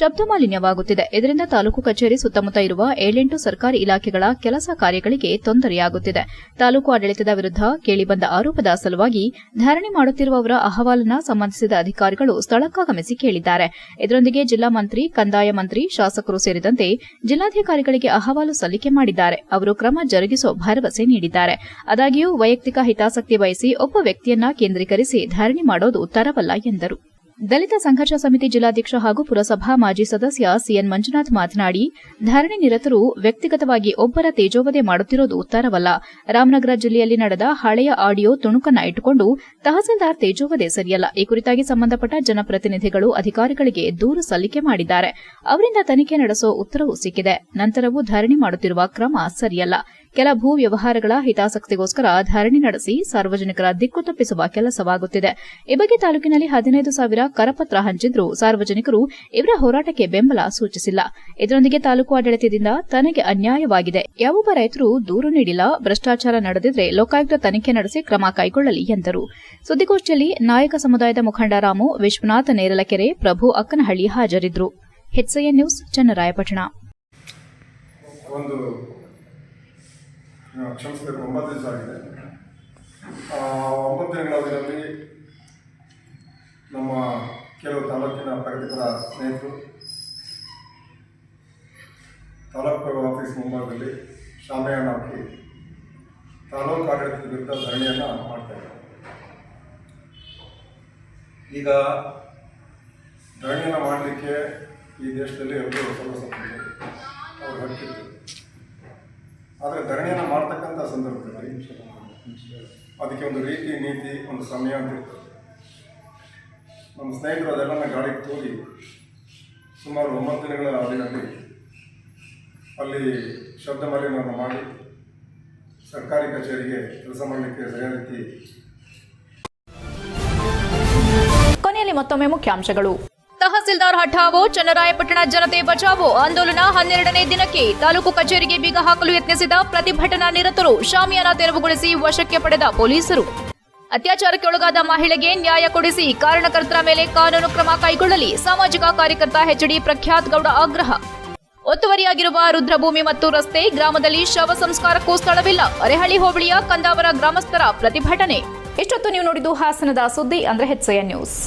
ಶಬ್ದ ಮಾಲಿನ್ಯವಾಗುತ್ತಿದೆ. ಇದರಿಂದ ತಾಲೂಕು ಕಚೇರಿ ಸುತ್ತಮುತ್ತ ಇರುವ 7-8 ಸರ್ಕಾರಿ ಇಲಾಖೆಗಳ ಕೆಲಸ ಕಾರ್ಯಗಳಿಗೆ ತೊಂದರೆಯಾಗುತ್ತಿದೆ. ತಾಲೂಕು ಆಡಳಿತದ ವಿರುದ್ಧ ಕೇಳಿಬಂದ ಆರೋಪದ ಸಲುವಾಗಿ ಧರಣಿ ಮಾಡುತ್ತಿರುವವರ ಅಹವಾಲನ್ನು ಸಂಬಂಧಿಸಿದ ಅಧಿಕಾರಿಗಳು ಸ್ಥಳಕ್ಕಾಗಮಿಸಿ ಕೇಳಿದ್ದಾರೆ. ಇದರೊಂದಿಗೆ ಜಿಲ್ಲಾ ಮಂತ್ರಿ, ಕಂದಾಯ ಮಂತ್ರಿ, ಶಾಸಕರು ಸೇರಿದಂತೆ ಜಿಲ್ಲಾಧಿಕಾರಿಗಳಿಗೆ ಅಹವಾಲು ಸಲ್ಲಿಕೆ ಮಾಡಿದ್ದಾರೆ. ಅವರು ಕ್ರಮ ಜರುಗಿಸುವ ಭರವಸೆ ನೀಡಿದ್ದಾರೆ. ಆದಾಗ್ಯೂ ವೈಯಕ್ತಿಕ ಹಿತಾಸಕ್ತಿ ಬಯಸಿ ಒಬ್ಬ ವ್ಯಕ್ತಿಯನ್ನ ಕೇಂದ್ರೀಕರಿಸಿ ಧರಣಿ ಮಾಡೋದು ತರವಲ್ಲ ಎಂದರು. ದಲಿತ ಸಂಘರ್ಷ ಸಮಿತಿ ಜಿಲ್ಲಾಧ್ಯಕ್ಷ ಹಾಗೂ ಪುರಸಭಾ ಮಾಜಿ ಸದಸ್ಯ ಸಿಎನ್ ಮಂಜುನಾಥ್ ಮಾತನಾಡಿ, ಧರಣಿ ನಿರತರು ವ್ಯಕ್ತಿಗತವಾಗಿ ಒಬ್ಬರ ತೇಜೋವಧೆ ಮಾಡುತ್ತಿರೋದು ತರವಲ್ಲ. ರಾಮನಗರ ಜಿಲ್ಲೆಯಲ್ಲಿ ನಡೆದ ಹಳೆಯ ಆಡಿಯೋ ತುಣುಕನ್ನ ಇಟ್ಟುಕೊಂಡು ತಹಸೀಲ್ದಾರ್ ತೇಜೋವಧೆ ಸರಿಯಲ್ಲ. ಈ ಕುರಿತಾಗಿ ಸಂಬಂಧಪಟ್ಟ ಜನಪ್ರತಿನಿಧಿಗಳು ಅಧಿಕಾರಿಗಳಿಗೆ ದೂರು ಸಲ್ಲಿಕೆ ಮಾಡಿದ್ದಾರೆ. ಅವರಿಂದ ತನಿಖೆ ನಡೆಸೋ ಉತ್ತರವೂ ಸಿಕ್ಕಿದೆ. ನಂತರವೂ ಧರಣಿ ಮಾಡುತ್ತಿರುವ ಕ್ರಮ ಸರಿಯಲ್ಲ. ಕೆಲ ಭೂ ವ್ಯವಹಾರಗಳ ಹಿತಾಸಕ್ತಿಗೋಸ್ಕರ ಧರಣಿ ನಡೆಸಿ ಸಾರ್ವಜನಿಕರ ದಿಕ್ಕು ತಪ್ಪಿಸುವ ಕೆಲಸವಾಗುತ್ತಿದೆ. ಈ ಬಗ್ಗೆ ತಾಲೂಕಿನಲ್ಲಿ 15,000 ಕರಪತ್ರ ಹಂಚಿದ್ರೂ ಸಾರ್ವಜನಿಕರು ಇವರ ಹೋರಾಟಕ್ಕೆ ಬೆಂಬಲ ಸೂಚಿಸಿಲ್ಲ. ಇದರೊಂದಿಗೆ ತಾಲೂಕು ಆಡಳಿತದಿಂದ ತನಗೆ ಅನ್ಯಾಯವಾಗಿದೆ, ಯಾವೊಬ್ಬ ರೈತರು ದೂರು ನೀಡಿಲ್ಲ, ಭ್ರಷ್ಟಾಚಾರ ನಡೆದಿದ್ರೆ ಲೋಕಾಯುಕ್ತ ತನಿಖೆ ನಡೆಸಿ ಕ್ರಮ ಕೈಗೊಳ್ಳಲಿ ಎಂದರು. ಸುದ್ದಿಗೋಷ್ಠಿಯಲ್ಲಿ ನಾಯಕ ಸಮುದಾಯದ ಮುಖಂಡ ರಾಮು, ವಿಶ್ವನಾಥ್ ನೇರಲಕೆರೆ, ಪ್ರಭು ಅಕ್ಕನಹಳ್ಳಿ ಹಾಜರಿದ್ದರು. HCI news, Channarayapatna. ಕ್ಷಮಿಸಬೇಕು, 9 ದಿವಸ ಆಗಿದೆ. 9 ದಿನಗಳ ಅವಧಿಯಲ್ಲಿ ನಮ್ಮ ಕೆಲವು ತಾಲೂಕಿನ ಪ್ರಗತಿಪರ ಸ್ನೇಹಿತರು ತಾಲೂಕು ಆಫೀಸ್ ಮುಂಭಾಗದಲ್ಲಿ ಶಾಮಿಯಾನ ಹಾಕಿ ತಾಲೂಕು ಆಡಳಿತದ ವಿರುದ್ಧ ಧರಣಿಯನ್ನು ಮಾಡ್ತಾಯಿದ್ದಾರೆ. ಈಗ ಧರಣಿಯನ್ನು ಮಾಡಲಿಕ್ಕೆ ಈ ದೇಶದಲ್ಲಿ ಎಲ್ಲರೂ ಸರ್ವಸಂಪನ್ನರು, ಅವ್ರ ಹಕ್ಕಿತ್ತು. ಆದರೆ ಧರಣಿಯನ್ನು ಮಾಡ್ತಕ್ಕಂಥ ಸಂದರ್ಭದಲ್ಲಿ ಅದಕ್ಕೆ ಒಂದು ರೀತಿ ನೀತಿ, ಒಂದು ಸಮಯ ಅಂತ ಇರ್ತದೆ. ನಮ್ಮ ಸ್ನೇಹಿತರು ಅದೆಲ್ಲ ಗಾಳಿಗೆ ತೂಗಿ ಸುಮಾರು 9 ದಿನಗಳ ಅವಧಿಯಲ್ಲಿ ಅಲ್ಲಿ ಶಬ್ದ ಮಾಲಿನ್ಯವನ್ನು ಮಾಡಿ ಸರ್ಕಾರಿ ಕಚೇರಿಗೆ ಕೆಲಸ ಮಾಡಲಿಕ್ಕೆ ಸರಿಯಾದ ರೀತಿ. ಕೊನೆಯಲ್ಲಿ ಮತ್ತೊಮ್ಮೆ ಮುಖ್ಯಾಂಶಗಳು. ತಹಸೀಲ್ದಾರ್ ಹಠಾವೋ, ಚನ್ನರಾಯಪಟ್ಟಣ ಜನತೆ ಬಚಾವೋ ಆಂದೋಲನ 12ನೇ ದಿನಕ್ಕೆ. ತಾಲೂಕು ಕಚೇರಿಗೆ ಬೀಗ ಹಾಕಲು ಯತ್ನಿಸಿದ ಪ್ರತಿಭಟನಾ ನಿರತರು ಶಾಮಿಯಾನ ತೆರವುಗೊಳಿಸಿ ವಶಕ್ಕೆ ಪಡೆದ ಪೊಲೀಸರು. ಅತ್ಯಾಚಾರಕ್ಕೆ ಒಳಗಾದ ಮಹಿಳೆಗೆ ನ್ಯಾಯ ಕೊಡಿಸಿ ಕಾರಣಕರ್ತರ ಮೇಲೆ ಕಾನೂನು ಕ್ರಮ ಕೈಗೊಳ್ಳಲಿ ಸಾಮಾಜಿಕ ಕಾರ್ಯಕರ್ತ ಎಚ್ಡಿ ಪ್ರಖ್ಯಾತ್ ಗೌಡ ಆಗ್ರಹ. ಒತ್ತುವರಿಯಾಗಿರುವ ರುದ್ರಭೂಮಿ ಮತ್ತು ರಸ್ತೆ, ಗ್ರಾಮದಲ್ಲಿ ಶವ ಸಂಸ್ಕಾರಕ್ಕೂ ಸ್ಥಳವಿಲ್ಲ. ಅರೆಹಳ್ಳಿ ಹೋಬಳಿಯ ಕಂದಾವರ ಗ್ರಾಮಸ್ಥರ ಪ್ರತಿಭಟನೆ. ಇಷ್ಟೊತ್ತು ನೀವು ನೋಡಿದ್ದು ಹಾಸನದ ಸುದ್ದಿ ಅಂದ್ರೆ HCN ನ್ಯೂಸ್.